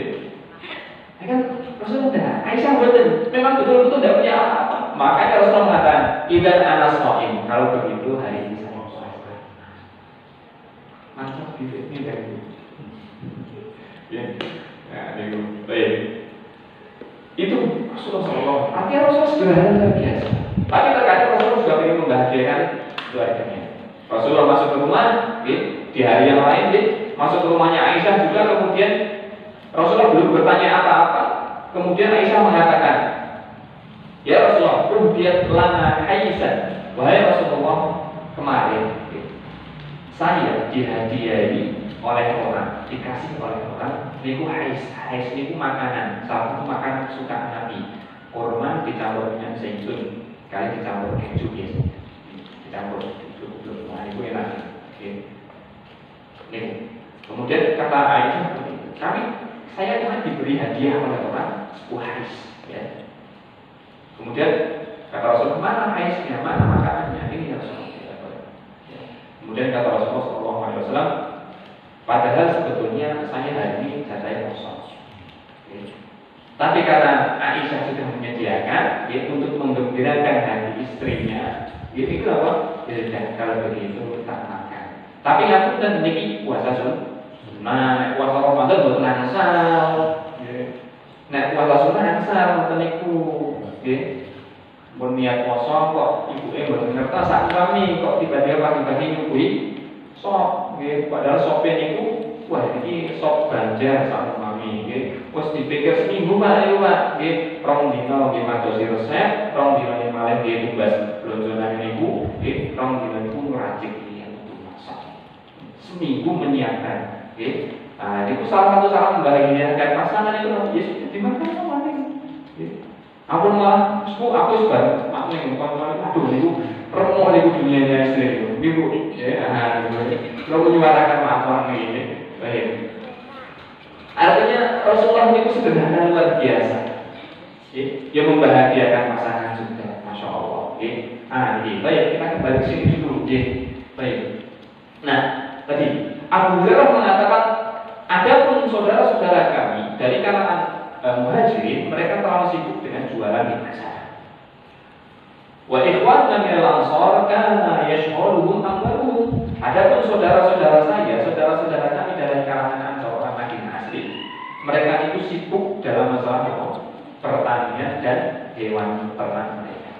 Speaker 1: Ya kan Rasulullah, Aisyah betul, memang betul-betul tidak punya apa-apa. Makanya Rasulullah mengatakan, idan anas so'im, kalau begitu hari ini saya puasa. Mantap gitu ini dari. Nah, itu baik. Itu Rasulullah. Artinya Rasulullah sederhana luar biasa. Tapi terkadang Rasulullah juga ingin membahagiakan keluarganya. Rasulullah masuk ke rumah, di hari yang lain, masuk ke rumahnya Aisyah juga. Kemudian Rasulullah belum bertanya apa-apa. Kemudian Aisyah mengatakan, ya Rasulullah, uhdiyat lana haisan. Wahai Rasulullah, kemarin saya dihadiahi oleh orang, dikasih oleh orang, niku hais niku makanan, salah satu makanan kesukaan Nabi, kurma dicampur dengan zaitun, kali dicampur keju biasanya, dicampur keju, nah itu enak. Nih, kemudian kata Aisyah, saya cuma diberi hadiah oleh orang waris, ya. Kemudian kata Rasul, mana haisnya, mana makanannya, ini Rasulullah. Kemudian kata Rasulullah SAW, padahal sebetulnya saya hari ini jatahnya kosong. Tapi karena Aisyah sudah menyediakan, untuk menggembirakan hati istrinya, itu apa? Ya, kalau begitu tak makan. Tapi aku dan memiliki puasa sunnah, puasa Ramadan buat nangsal. Nek puasa sunnah nangsal meniku. Berniat puasa kok ibuke mboten ngertos sak kami kok tiba-tiba pagi-pagi nyuguhi sop nggih, padahal sope niku wah iki sop Banjar sak kami nggih. Wis dipikir seminggu Pak nggih, 2 dina nggih madosi resep, 2 dina malih nggih tumbas blonjonan niku, nggih 2 dina niku ngracik untuk masak. Seminggu menyiapkan nggih. Nah, itu salah satu cara membahagiakan pasangan itu Yesus dimakan sama nggih. Ampun malah, aku sebar, aku yang ngomong, aduh, niku remuk niku dunianya istri niku, ya, kalau menyuarakan apa ini, baik. Artinya Rasulullah niku sederhana luar biasa, yang membahagiakan pasangan juga, masya Allah. Ini baik, kita kembali ke sini dulu, baik. Nah, tadi Abu Hurairah mengatakan, ada pun saudara-saudara kami dari kalangan muhajirin, mereka terlalu sibuk dengan jualan di pasar. Wa ikhwanuna minal ansar kana yashghaluhum amwaluhum. Adapun saudara-saudara saya, saudara-saudara kami dari kalangan Ansar orang Madinah asli, mereka itu sibuk dalam masalah pertanian dan hewan ternak mereka.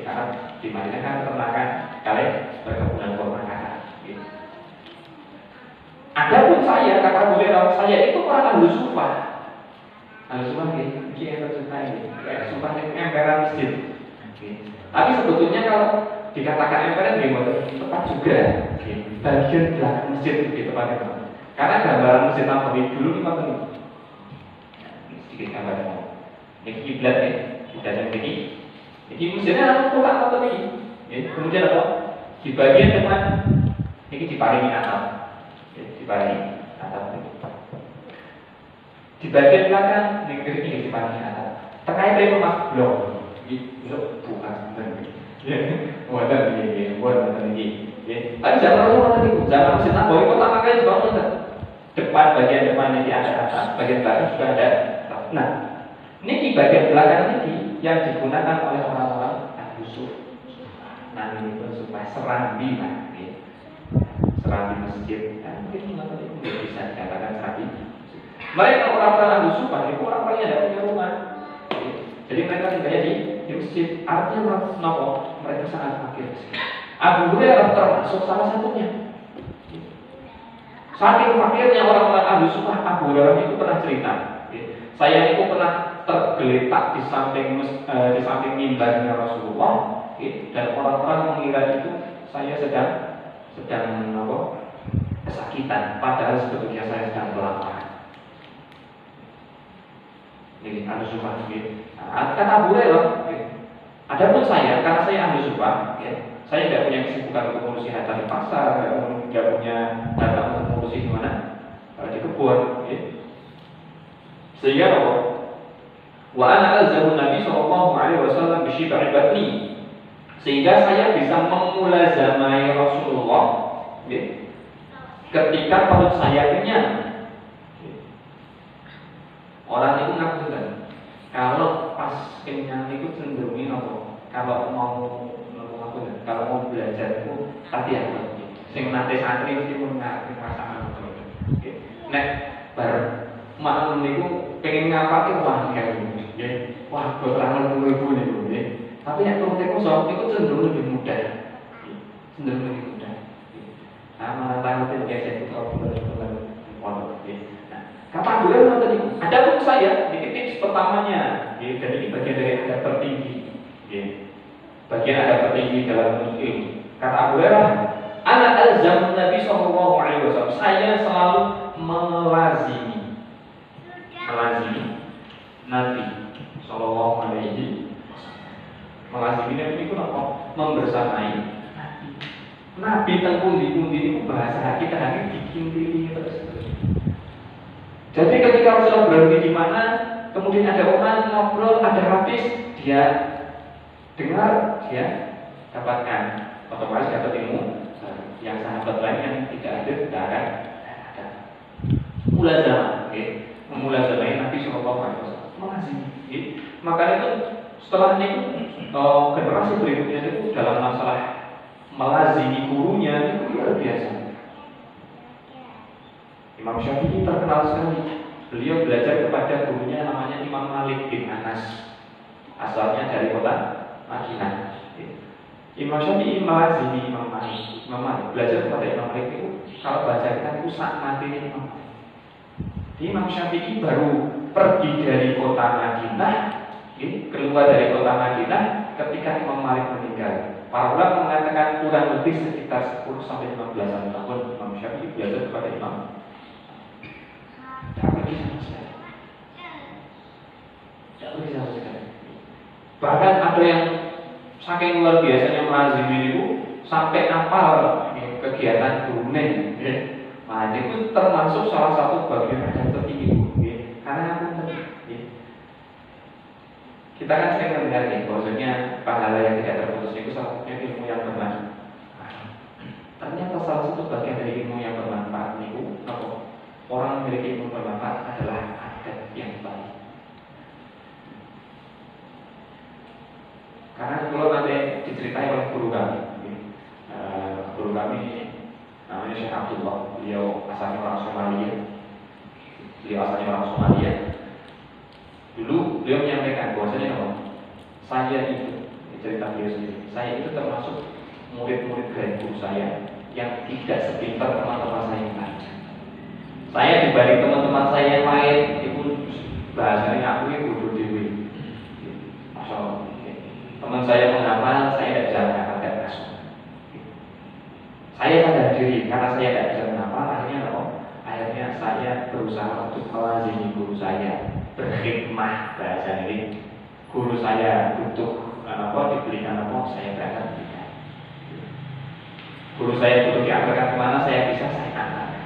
Speaker 1: Karena di Madinah kan ternakan kalian perkebunan kurma. Adapun saya, kata beliau, saya itu orang ahlu sufah. Sumpah ini kayak sumpah emperan masjid. Tapi sebetulnya kalau dikatakan emperan tepat juga. Bagian belakang masjid itu tepatnya. Karena gambaran masjid Nabawi dulu ini sedikit gambaran. Ini kiblat ya, kiblat yang ini. Ini masjidnya lalu pulang atau ini. Kemudian apa? Di bagian depan ini diparingi atap, diparingi atap. Di bagian belakang negeri ini diparingi atap. Tengahnya itu mas blok. Ini bukan buatan ini, buatan ini. Tapi zaman Rasulullah tadi, zaman Masjid Nabawi pertama kali dibangun depan bagian depan ini ada atap, bagian belakang juga ada atap. Nah, ini di bagian belakang ini yang digunakan oleh orang-orang ahli sufah. Nah, ini pun supaya serambi lah, serambi masjid. Nah, mungkin itu bisa dikatakan serambi. Mereka orang-orang ahli sufah, itu orang-orang yang tidak punya rumah. Jadi mereka tinggalnya di masjid. Artinya mereka sangat fakir. Abu Hurairah termasuk salah satunya. Saking fakirnya orang-orang ahli sufah, Abu Hurairah itu pernah cerita. Saya itu pernah tergeletak di samping mimbarnya Rasulullah, dan orang-orang mengira itu saya sedang kesakitan, padahal sebetulnya saya sedang kelaparan. Ini ahli sufah. Kata Abu Hurairah, adapun saya, karena saya ahli sufah, saya tidak punya kesibukan untuk mengurusi harta di pasar, tidak punya data untuk mengurusi di mana, di kebun. Sehingga apa? Wa ana alzamu Nabi sallallahu alaihi wasallam bi syib'i batni. Sehingga saya bisa memulazamai Rasulullah ketika perut saya kenyang. Orang itu ngapunten. Kalau pas kenyang itu cenderungin apa? Kalau mau belajar itu tadi apa? Sing nate santri mesti pun ngerti pasangan itu. Nek bar malam niku pengen ngapake wah kayak gini. Wah, keterangan ibu niku nggih. Tapi nek perut kosong niku cenderung lebih mudah. Cenderung lebih mudah. Sama tangan gesek itu pondok. Kata Abu Hurairah tadi, ada pun saya, ini tips pertamanya, dan ini bagian dari adab tertinggi, bagian adab tertinggi dalam menuntut ilmu. Kata Abu Hurairah, ana alzamun Nabi sallallahu alaihi wasallam, saya selalu melazimi Nabi sallallahu alaihi wasallam. Melazimi itu apa? Membersamai Nabi. Nabi teng pundi itu bahasa kita hari dikintili terus. Jadi ketika Rasulullah berhenti di mana, kemudian ada orang ngobrol, ada hadis, dia dengar, dia dapatkan, otomatis dapat ilmu. Yang sahabat lain yang tidak ada, tidak ada. Mulazamah, memulazamai Nabi Sallallahu Alaihi Wasallam. Melazimi. Makanya itu setelah itu generasi berikutnya itu dalam masalah melazimi gurunya itu luar biasa. Imam Syafi'i terkenal sekali. Beliau belajar kepada gurunya namanya Imam Malik bin Anas. Asalnya dari kota Madinah. Imam Syafi'i melazimi Imam Malik. Imam Malik belajar kepada Imam Malik itu kalau baca kita itu sak matinya Imam Malik. Imam Syafi'i baru pergi dari kota Madinah, keluar dari kota Madinah ketika Imam Malik meninggal. Para ulama mengatakan kurang lebih sekitar 10 sampai 15 tahun Imam Syafi'i belajar kepada Imam. Tak pergi sama sekali. Tak pergi sama sekali. Bahkan ada yang saking luar biasanya melazimi itu sampai hafal kegiatan gurunya. Nah, itu termasuk salah satu bagian yang tertinggi. Karena aku kita kan sering mendengar bahwasanya pahala yang tidak terputus itu salah satunya ilmu yang bermanfaat. Ternyata salah satu bagian dari ilmu yang bermanfaat itu apa? Orang memiliki ilmu bermanfaat adalah adab yang baik. Karena kalau nanti diceritai oleh guru kami namanya Syekh Abdullah, beliau asalnya orang Somalia. Dulu beliau menyampaikan bahwasanya saya itu, cerita beliau sendiri, saya itu termasuk murid-murid dari guru saya yang tidak sepintar teman-teman saya yang lain. Saya dibanding teman-teman saya yang lain itu bahasanya aku itu bodoh dewi. Masya Allah. Teman saya menghafal, saya tidak bisa menghafal dan masuk. Saya sadar diri karena saya tidak bisa menghafal, akhirnya saya berusaha untuk melazimi guru saya, berkhidmah bahasa ini. Guru saya butuh diberikan saya berangkat berikan. Guru saya butuh diantarkan kemana, saya bisa saya antarkan.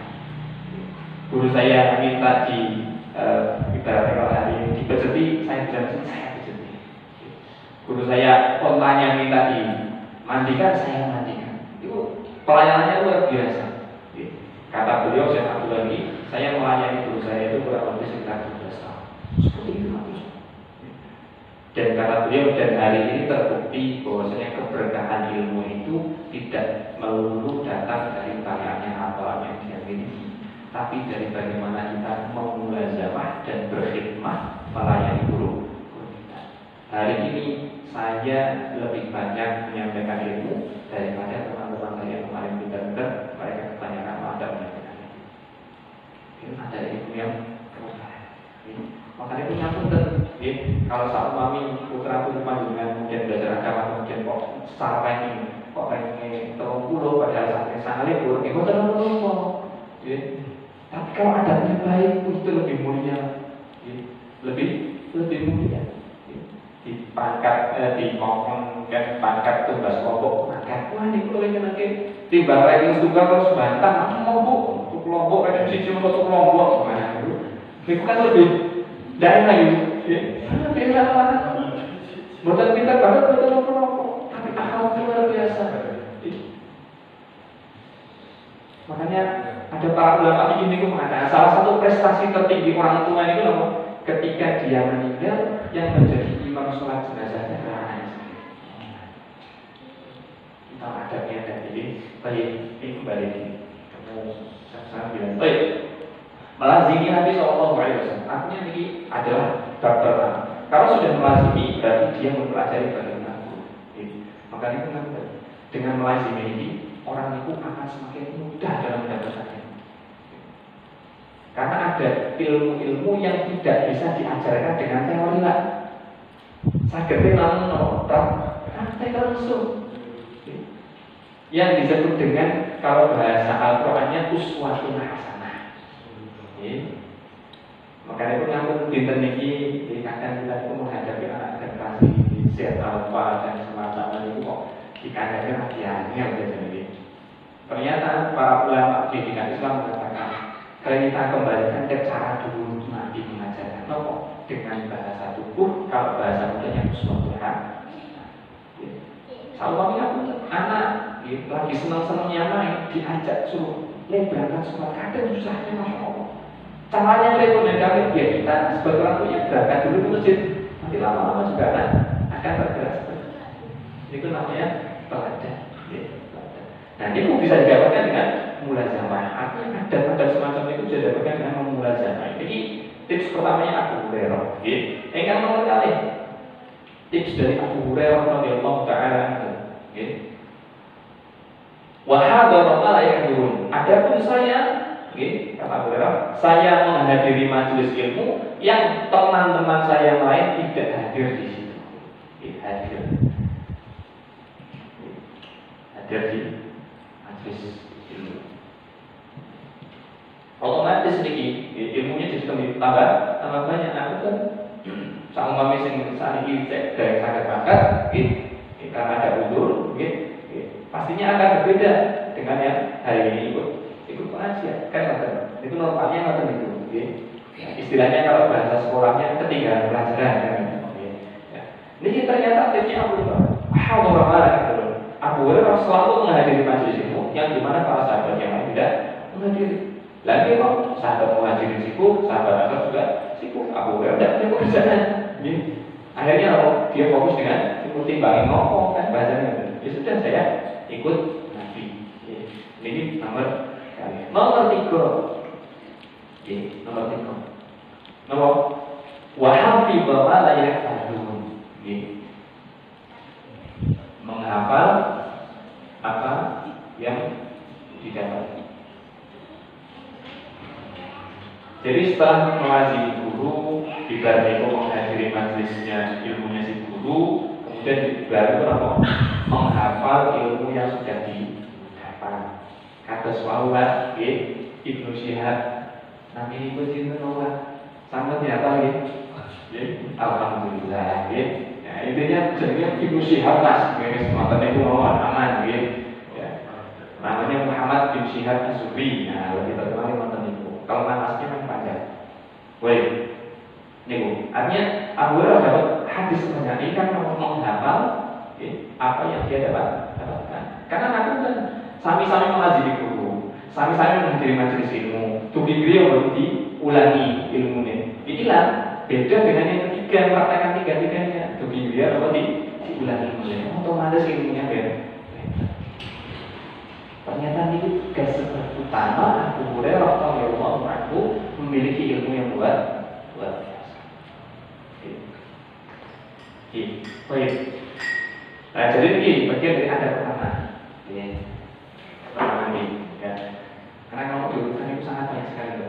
Speaker 1: Guru saya minta ibaratnya kalau hari ini dibejeti, saya bejeti. Guru saya kontanya minta dimandikan, saya mandikan. Itu pelayanannya luar biasa. Kata beliau, Syekh Abdullah ini, saya melayani guru saya itu kurang lebih sekitar 12 tahun. Seperti itu terus. Dan kata beliau, dan hari ini terbukti bahwasanya keberkahan ilmu itu tidak melulu datang dari banyaknya hafalan yang dia miliki, tapi dari bagaimana kita memulazamah dan berkhidmah melayani guru kita. Hari ini saya lebih banyak menyampaikan ilmu daripada teman-teman saya yang kemarin pintar-pintar. Mereka kebanyakan ada menyampaikan ilmu. Ini ada ilmu yang kemudian. Makanya punya punten. Kalau satu mami putra putri panjenengan kemudian belajar agama kemudian kok secara ranking kok ranking 30 padahal sampai sangat libur, itu terlalu. Tapi kalau adabnya baik itu lebih mulia, lebih mulia. Dipangkat dikongkongkan pangkat tugas kelompok makan. Wah ini kalau yang nanti timbang ranking tunggal terus bantah untuk kelompok ranking siji untuk kelompok gimana itu? Itu kan lebih tidak enak gitu. Lebih enak. Bukan pintar banget bukan kelompok, tapi akal luar biasa. Makanya ada para ulama ini mengatakan salah satu prestasi tertinggi orang tua itu apa? Ketika dia meninggal, yang menjadi imam sholat jenazahnya adalah kita adabnya dan ini kembali kamu saya bilang baik melazimi Nabi Sallallahu Alaihi Wasallam. Artinya ini adalah bab pertama. Kalau sudah melazimi berarti dia mempelajari bagaimana guru. Makanya dengan melazimi ini orang itu akan semakin mudah dalam mendapatkannya. Karena ada ilmu-ilmu yang tidak bisa diajarkan dengan teori lah. Saged namun praktek langsung. Yang disebut dengan kalau bahasa Al-Qur'annya uswatun hasanah. Makanya itu ngampun dinten niki kadang kita itu menghadapi anak generasi Z Z alpha dan semacamnya itu kok dikandangkan hadiahnya udah jadi. Ternyata para ulama pendidikan Islam mengatakan kalau kita kembalikan ke cara dulu Nabi mengajarkan kok dengan bahasa tubuh, kalau bahasa mudanya sesuatu hal. Salwami anak lagi senang-senangnya main, diajak suruh berangkat sholat, kadang susahnya Masya Allah. Caranya mereka mendapatkan ya kita sebagai orang tua berangkat dulu ke masjid, nanti lama-lama juga akan tergerak seperti itu namanya teladan. Nah ini bisa didapatkan dengan mulazamah. Artinya ada semacam itu bisa didapatkan dengan mulazamah. Jadi tips pertamanya Abu Hurairah. Yang nomor kali tips dari Abu Hurairah radhiyallahu taala. Wahadara la yahdurun. Adapun saya, kata Abu Hurairah, saya menghadiri majelis ilmu yang teman-teman saya yang lain tidak hadir di situ. Hadir di majelis ilmu. Otomatis niki ilmunya jadi tambah banyak. Aku kan sama kami sing saat ini cek dari sangat bakat, karena ada udur, pastinya akan berbeda dengan yang hari ini ikut pengajian, kan itu normalnya macam itu. Istilahnya kalau bahasa sekolahnya ketinggalan pelajaran, kan? Ini ternyata tipsnya Abu Hurairah selalu menghadiri majelis ilmu yang dimana para sahabat yang lain tidak menghadiri. Lagi kok sahabat muhajirin sibuk, sahabat ansar juga sibuk, Abu Hurairah tidak punya pekerjaan. Akhirnya dia fokus dengan timbangin ngomong, kan bahasanya. Ya sudah, saya ikut Nabi. Ini nomor kali. Nomor 3. Nomor wahafi bahwa la yahtadun. Menghafal apa yang didapat. Jadi setelah melazimi guru, ibaratnya menghadiri majelisnya ilmunya si guru, kemudian baru menghafal ilmu yang sudah didapat. Kata swawat, Ibnu Syihab, Nabi itu cinta nolak, sama siapa Alhamdulillah. Ya, intinya jadinya Ibnu Syihab lah, semata itu aman, namanya Muhammad bin Syihab Az-Zuhri. Nah, lebih terkenal mantan itu. Kalau manasnya kan panjang. Baik, ini artinya Abu Hurairah dapat hadis sebanyak ini kan menghafal apa yang dia dapatkan. Karena Nabi kan sami-sami mengaji guru, sami-sami menghadiri majelis ilmu. Tugi beliau belum diulangi ilmunya. Inilah beda dengan yang ketiga, mempraktekkan tiga-tiganya. Tugi beliau diulangi ilmunya. Otomatis ilmunya beda. Ternyata ini tugas utama Abu Hurairah radhiyallahu anhu memiliki ilmu yang luar biasa. Baik. Nah, jadi ini bagian dari adab pertama. Pertama ini, karena kalau diurutkan itu sangat banyak sekali.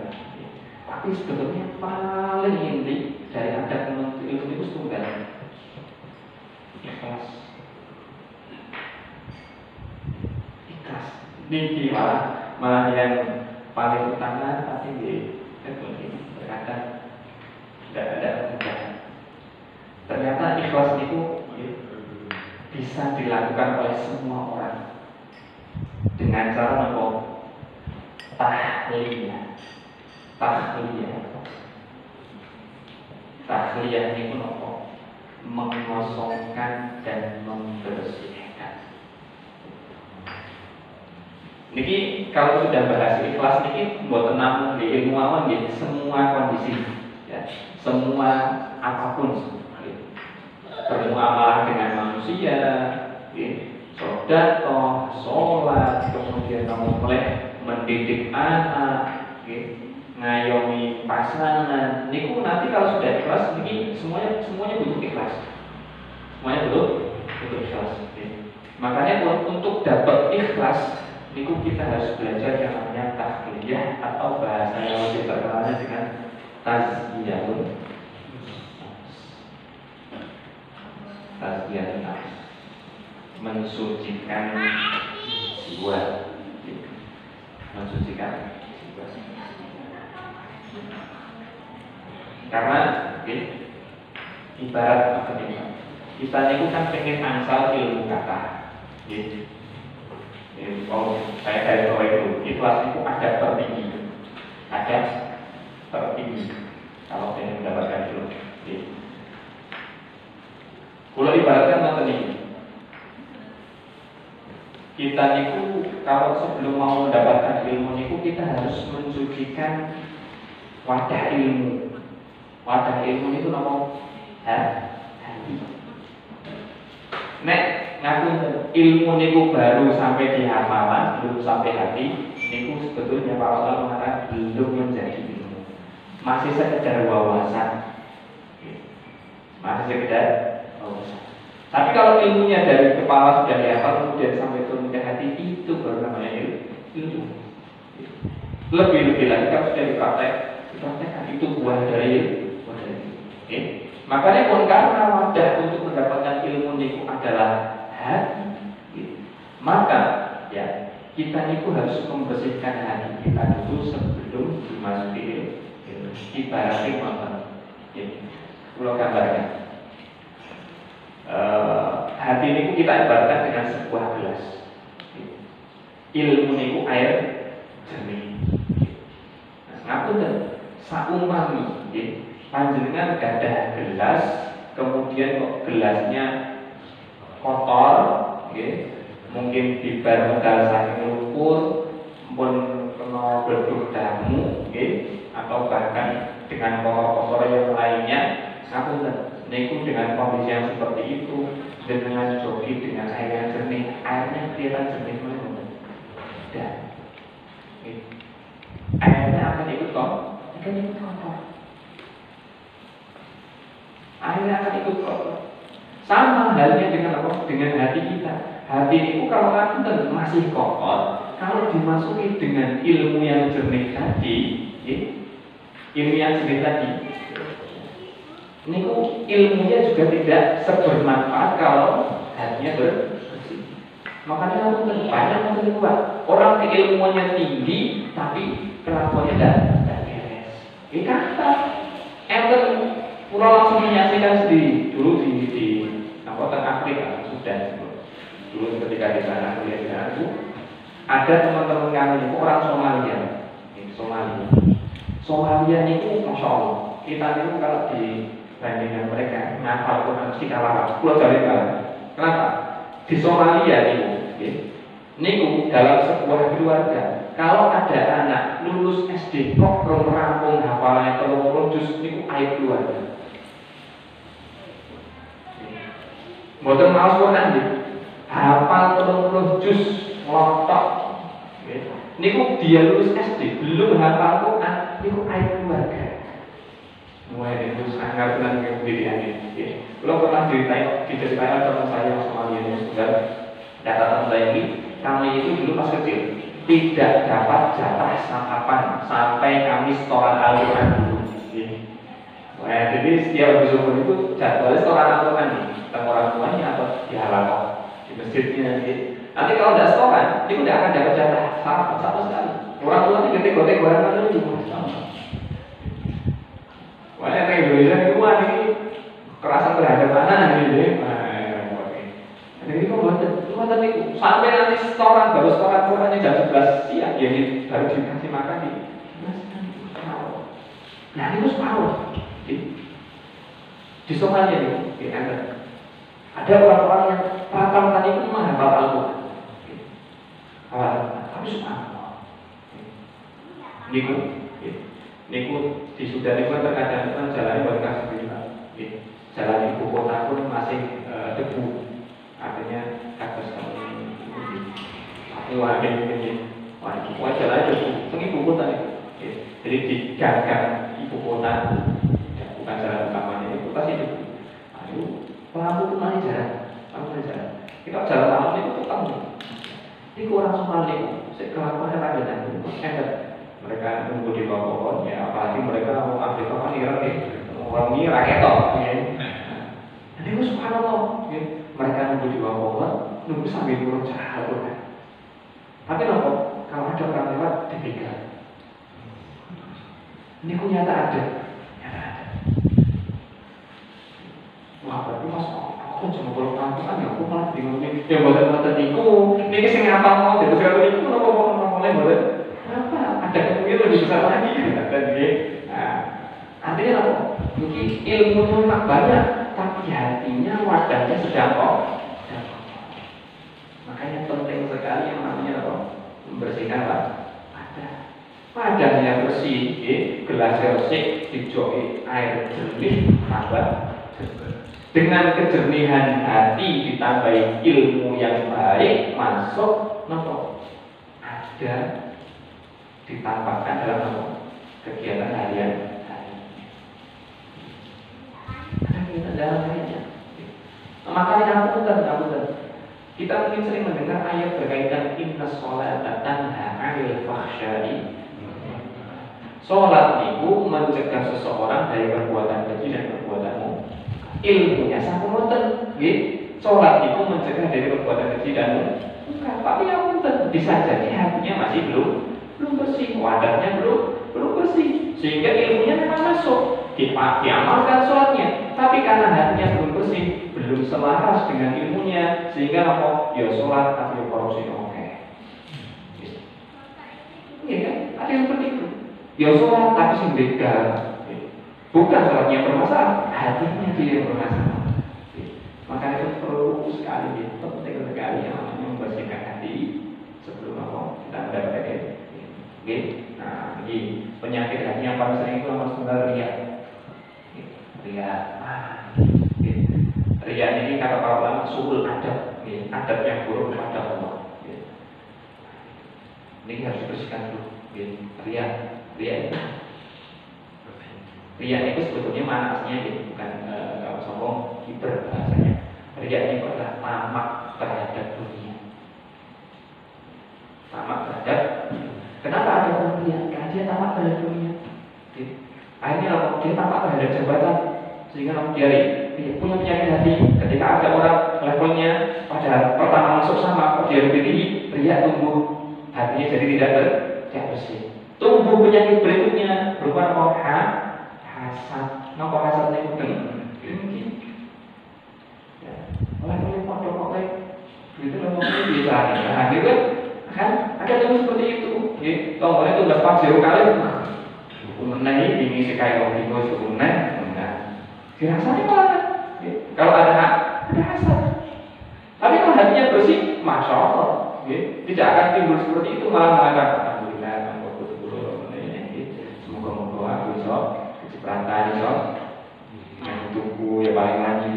Speaker 1: Tapi sebetulnya paling inti dari adab menuntut ilmu itu tunggal. Ikhlas. Niki malah yang paling utama, tapi berkata tidak ada perubahan. Ternyata ikhlas itu bisa dilakukan oleh semua orang dengan cara apa? Tahliyah. Tahliyah itu apa? Mengosongkan dan membersihkan. Niki kalau sudah bahas ikhlas niki buat tenang di ilmu awan gitu, semua kondisi, semua apapun, bermuamalah dengan manusia, sedekah, sholat, kemudian kamu mulai mendidik anak, ngayomi pasangan. Niku nanti kalau sudah ikhlas, niki semuanya butuh ikhlas, semuanya butuh ikhlas. Makanya untuk dapat ikhlas niku kita harus belajar yang namanya tahliyah atau bahasa yang lebih terkenalnya dengan tazkiyatun nafs, mensucikan jiwa, karena ibarat apa ini? Kita niku kan pengen angsal ilmu kata. Gitu. Oh, saya dari bawah itu ikhlas itu ada tertinggi, ada tertinggi. Kalau ingin mendapatkan ilmu, kalau ibaratkan nonton ini, kita niku kalau sebelum mau mendapatkan ilmu niku kita harus mensucikan wadah ilmu. Wadah ilmu itu nama hati. Nek ngaku ilmu niku baru sampai di hafalan, belum sampai hati, niku sebetulnya para ulama mengatakan belum menjadi ilmu, masih sekedar wawasan, masih sekedar wawasan. Tapi kalau ilmunya dari kepala sudah dihafal kemudian sampai turun ke hati, itu baru namanya ilmu. Lebih lagi kalau sudah dipraktekkan itu buah dari ilmu. Makanya pun karena wadah untuk mendapatkan ilmu niku adalah hati, maka ya kita niku harus membersihkan hati kita dulu sebelum dimasuki ilmu. Ibaratnya motor, kalau gambarnya hati niku kita ibaratkan dengan sebuah gelas. Ilmu niku air jernih. Ngapunten saumpami panjenengan gadah gelas, kemudian kok gelasnya kotor, mungkin bibar medal saking lumpur, pun kena berduk damu, atau bahkan dengan kotor-kotor yang lainnya. Ngapunten, niku dengan kondisi yang seperti itu, dengan joki dengan air yang jernih, airnya kelihatan jernih mana? Dan airnya akan ikut kotor. Akhirnya akan ikut kotor. Sama halnya dengan apa? Dengan hati kita. Hati itu kalau masih kotor, kalau dimasuki dengan ilmu yang jernih tadi, ilmu yang jernih tadi, niku ilmunya juga tidak sebermanfaat kalau hatinya bersih. Makanya banyak yang kedua, orang keilmuannya tinggi, tapi kelakuannya tidak beres. Ini kata, pulau langsung menyaksikan sendiri dulu di Afrika sudah dulu ketika di sana kuliah di sana itu ada teman-teman kami itu orang Somalia itu masya Allah kita itu kalau dibandingkan mereka ngafal Quran mesti kalah pulau dari kalah. Kenapa? Di Somalia niku dalam sebuah keluarga kalau ada anak lulus SD kok rampung hafalannya terlalu juz niku aib keluarga. Mboten maos Quran nggih. Hafal 30 juz lotok. Niku dia lulus SD belum hafal Quran, niku aib keluarga. Mulai itu sangat dengan kebudayaan ini. Kalau pernah diceritain teman saya Somalia ini sudah catatan saya ini, kami itu dulu pas kecil tidak dapat jatah sarapan sampai kami setoran Al-Quran dulu. Nah, jadi setiap habis zuhur itu jadwalnya setoran Al-Quran nih. Orang tuanya atau di halaman di masjidnya nanti kalau tidak setoran itu tidak akan dapat jatah sama sekali. Orang tuanya gotek-gotek barang itu sama. Wah, yang Indonesia itu ini kerasan terhadap mana gitu. Jadi kok itu sampai nanti setoran baru setoran Qurannya jam 11 siang ya baru dikasih makan di. Nah ini separuh di Somalia nih di Ender. Ada orang-orang yang rata-rata itu menghafal Al-Quran. Tapi subhanallah. Niku di Sudan itu terkadang jalan berkah seperti jalan ibu kota pun masih debu. Artinya kasus kami ini wah jalan debu. Ibu kota itu. Jadi di gang ibu kota bukan jalan utamanya ibu kota itu. Pelaku mana jalan? Kita jalan malam itu tetap. Ini orang Somalia, kelakuannya rada mereka nunggu di bawah pohon, ya apalagi mereka mau Afrika kan Iran orang ini rakyat Jadi itu subhanallah, mereka nunggu di bawah pohon, nunggu sambil turun cahaya kan. Tapi kalau ada orang lewat dipegang. Ini kok nyata ada. Wah berarti mas aku cuma kalau kampungan ya aku malah bingung ya buatan niku niki sing ngapal mau terus kalau niku mulai buat apa ada kemungkinan lebih besar lagi dan dia artinya apa? Mungkin ilmunya memang banyak tapi hatinya wadahnya sedang kok. Makanya penting sekali yang namanya apa? Membersihkan apa? Wadahnya bersih, gelasnya bersih, dijoki air jernih, tambah dengan kejernihan hati ditambahi ilmu yang baik masuk nopo ada ditampakkan dalam nopo kegiatan harian ada kegiatan dalam harian. Makanya kamu kita mungkin sering mendengar ayat berkaitan inna sholata tanha 'anil fahsya'i. Sholat itu mencegah seseorang dari perbuatan keji dan perbuatan munkar. Ilmunya sama ngoten, nggih. Sholat itu mencegah dari perbuatan keji dan munkar. Tapi yang ngoten bisa jadi hatinya masih belum bersih, wadahnya belum bersih. Sehingga ilmunya memang masuk, diamalkan sholatnya. Tapi karena hatinya belum bersih, belum selaras dengan ilmunya, sehingga apa? Ya sholat tapi korupsi oke. Iya kan? Ada yang seperti itu. Ya sholat tapi sing beda. Bukan sholatnya bermasalah, hatinya dia yang bermasalah. Maka itu perlu sekali, penting sekali yang namanya membersihkan hati sebelum apa kita mendapatkan ini. Nah, ini penyakit hati yang paling sering itu nomor 9 riya. Riya ini kata para ulama suul adab, adab yang buruk kepada Allah. Ini harus dibersihkan dulu. Riya itu sebetulnya maknanya bukan kalau sombong kiber bahasanya. Riya itu adalah tamak terhadap dunia. Tamak terhadap. Kenapa ada orang riya? Karena dia tamak terhadap dunia. Akhirnya dia tamak terhadap jabatan, sehingga dia punya penyakit hati. Ketika ada orang levelnya pada pertama masuk sama, dia lebih tinggi, riya tumbuh, hatinya jadi tidak bersih. Tumbuh penyakit berikutnya berupa apa? Hasad. Napa hasad niku mungkin. Ya, oleh pondok itu namanya biasa. Nah, gitu kan ada yang seperti itu. Nggih, tombone tugas pajero kali. Menaiki ini sekali wong dino sebenarnya. Nah, dirasani malah. Kalau ada hasad. Tapi kalau hatinya bersih, masya Allah, tidak akan timbul seperti itu, malah mengatakan alhamdulillah. Semoga aku bisa kecipratan bisa yang tuku ya paling lagi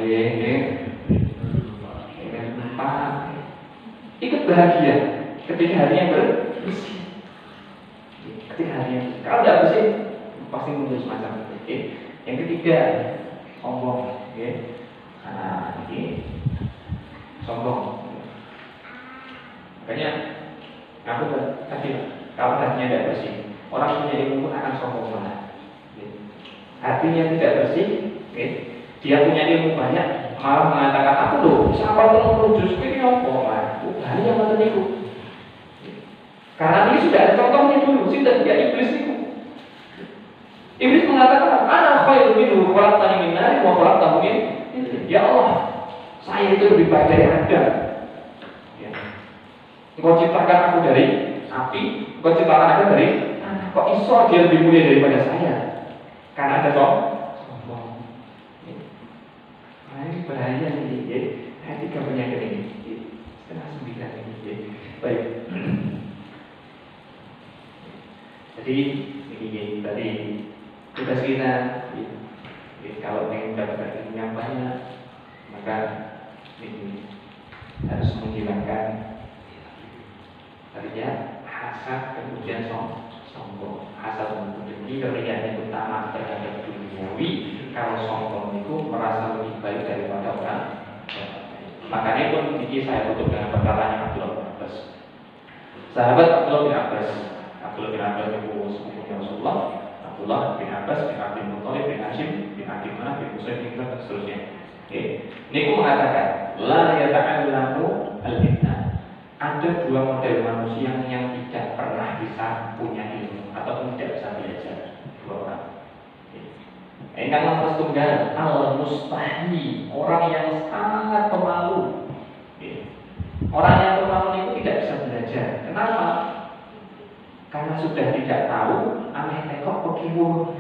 Speaker 1: ikut bahagia ketika harinya bersih. Ketika harinya kalau tidak bersih pasti muncul semacam itu. Yang ketiga sombong, karena ini sombong. Makanya aku tadi kalau hatinya tidak bersih, orang punya ilmu pun akan sombong banget. Hatinya tidak bersih, dia punya ilmu banyak, malah mengatakan aku loh, siapa pun justru ini apa? Bahaya macam itu. Karena ini sudah ada contohnya dulu, sudah dia iblis itu. Iblis mengatakan, anak khairun minhu, khalaqtani min nar wa khalaqtahu min tin. Ya Allah, saya itu lebih baik dari Adam. Engkau ciptakan aku dari api, engkau ciptakan aku dari tanah. Kok iso dia lebih mulia daripada saya? Karena ada sombong. Nah, ini bahaya ini. Tiga penyakit ini. Setengah 9 ini. Baik. Jadi ini tadi tugas kita. Kalau ingin mendapatkan ilmu yang banyak, maka ini harus menghilangkan tadinya hasad, kemudian sombong. Hasad kemudian riya utama terhadap duniawi. Kalau sombong itu merasa lebih baik daripada orang. Makanya pun ini saya tutup dengan perkataan yang Abdullah bin Abbas. Sahabat Abdullah bin Abbas itu sepupunya Rasulullah. Abdullah bin Abbas bin Abdul Muthalib bin Hashim bin Abdul Manaf bin Husain bin Khalid dan seterusnya. Ini aku mengatakan la yata'allamu al-fitnah. Ada dua model manusia yang tidak pernah bisa punya ilmu ataupun tidak bisa belajar. Dua orang. Ingkang nomor setunggal al-mustahi, orang yang sangat pemalu. Orang yang pemalu itu tidak bisa belajar. Kenapa? Karena sudah tidak tahu, aneh tekok pekiwuh.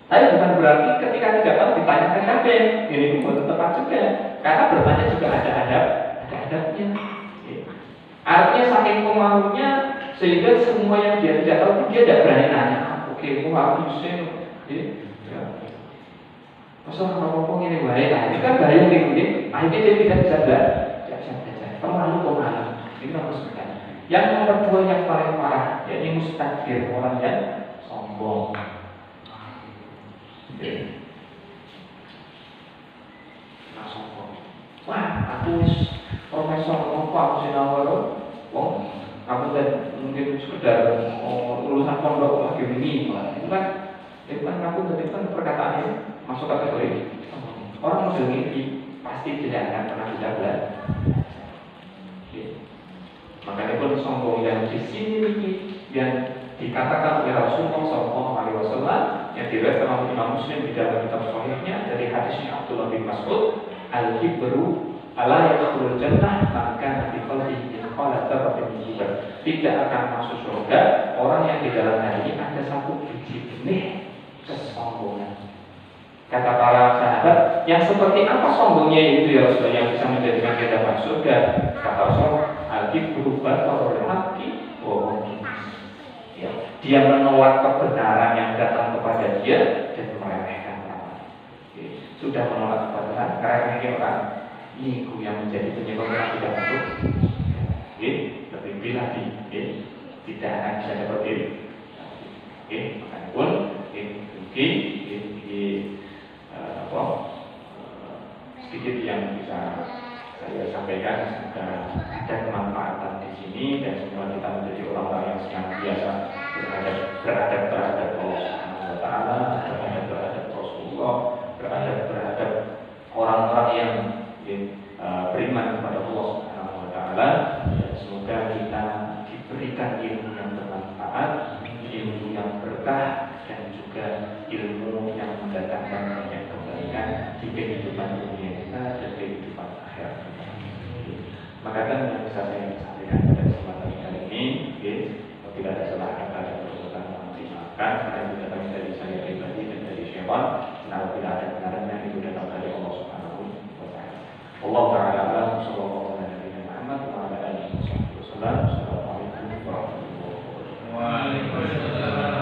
Speaker 1: Tapi bukan berarti ketika tidak tahu ditanyakan kabeh. Ini pun tepat juga. Karena bertanya juga ada adabnya. Artinya saking pemalunya sehingga semua yang dia tidak tahu dia tidak berani nanya. Oke, harus ya. Masa ngomong ini bahaya, itu kan bahaya nih. Akhirnya dia tidak bisa belajar. Terlalu pemalu. Ini nomor 9. Yang nomor 2 yang paling parah, yaitu mustakbir, orang yang sombong. Nah, sombong. Wah, aku profesor, aku sinawar, wong, aku mungkin sekedar lulusan pondok lagi ini, itu kan aku tadi kan perkataannya masuk kategori orang model ini pasti tidak akan pernah bisa belajar. Makanya pun sombong yang di sini yang dikatakan oleh Rasulullah SAW yang diriwayatkan oleh Imam Muslim di dalam kitab Sahihnya dari hadisnya Abdullah bin Mas'ud, al-kibru ala yadkhulul jannah maka nabi qalbihi qala tarabbi kibar. Tidak akan masuk surga orang yang di dalam hatinya ada satu biji benih kesombongan. Kata para sahabat, yang seperti apa sombongnya itu ya Rasulullah yang bisa menjadikan kita masuk surga? Kata Rasulullah, al-kibru batarul haqqi wa ya, dia menolak kebenaran yang datang kepada dia dan meremehkan orang. Sudah menolak kebenaran, meremehkan orang. Ini yang menjadi penyebab orang tidak masuk. Lebih lagi, tidak akan bisa dapat diri. Makanya pun sedikit yang bisa saya sampaikan, semoga ada kemanfaatan di sini dan semua kita menjadi orang-orang yang senantiasa beradab terhadap Allah Subhanahu wa taala, beradab terhadap Rasulullah, beradab orang-orang yang beriman kepada Allah Subhanahu wa taala. Semoga kita diberikan ilmu yang bermanfaat, ilmu yang berkah dan juga ilmu yang mendatangkan banyak kebaikan di kehidupan dunia kita dan kehidupan akhirat. Maka kan yang bisa saya sampaikan pada kesempatan kali ini, apabila ada salah kata dan perbuatan mohon dimaafkan karena itu datang dari saya pribadi dan dari syaitan.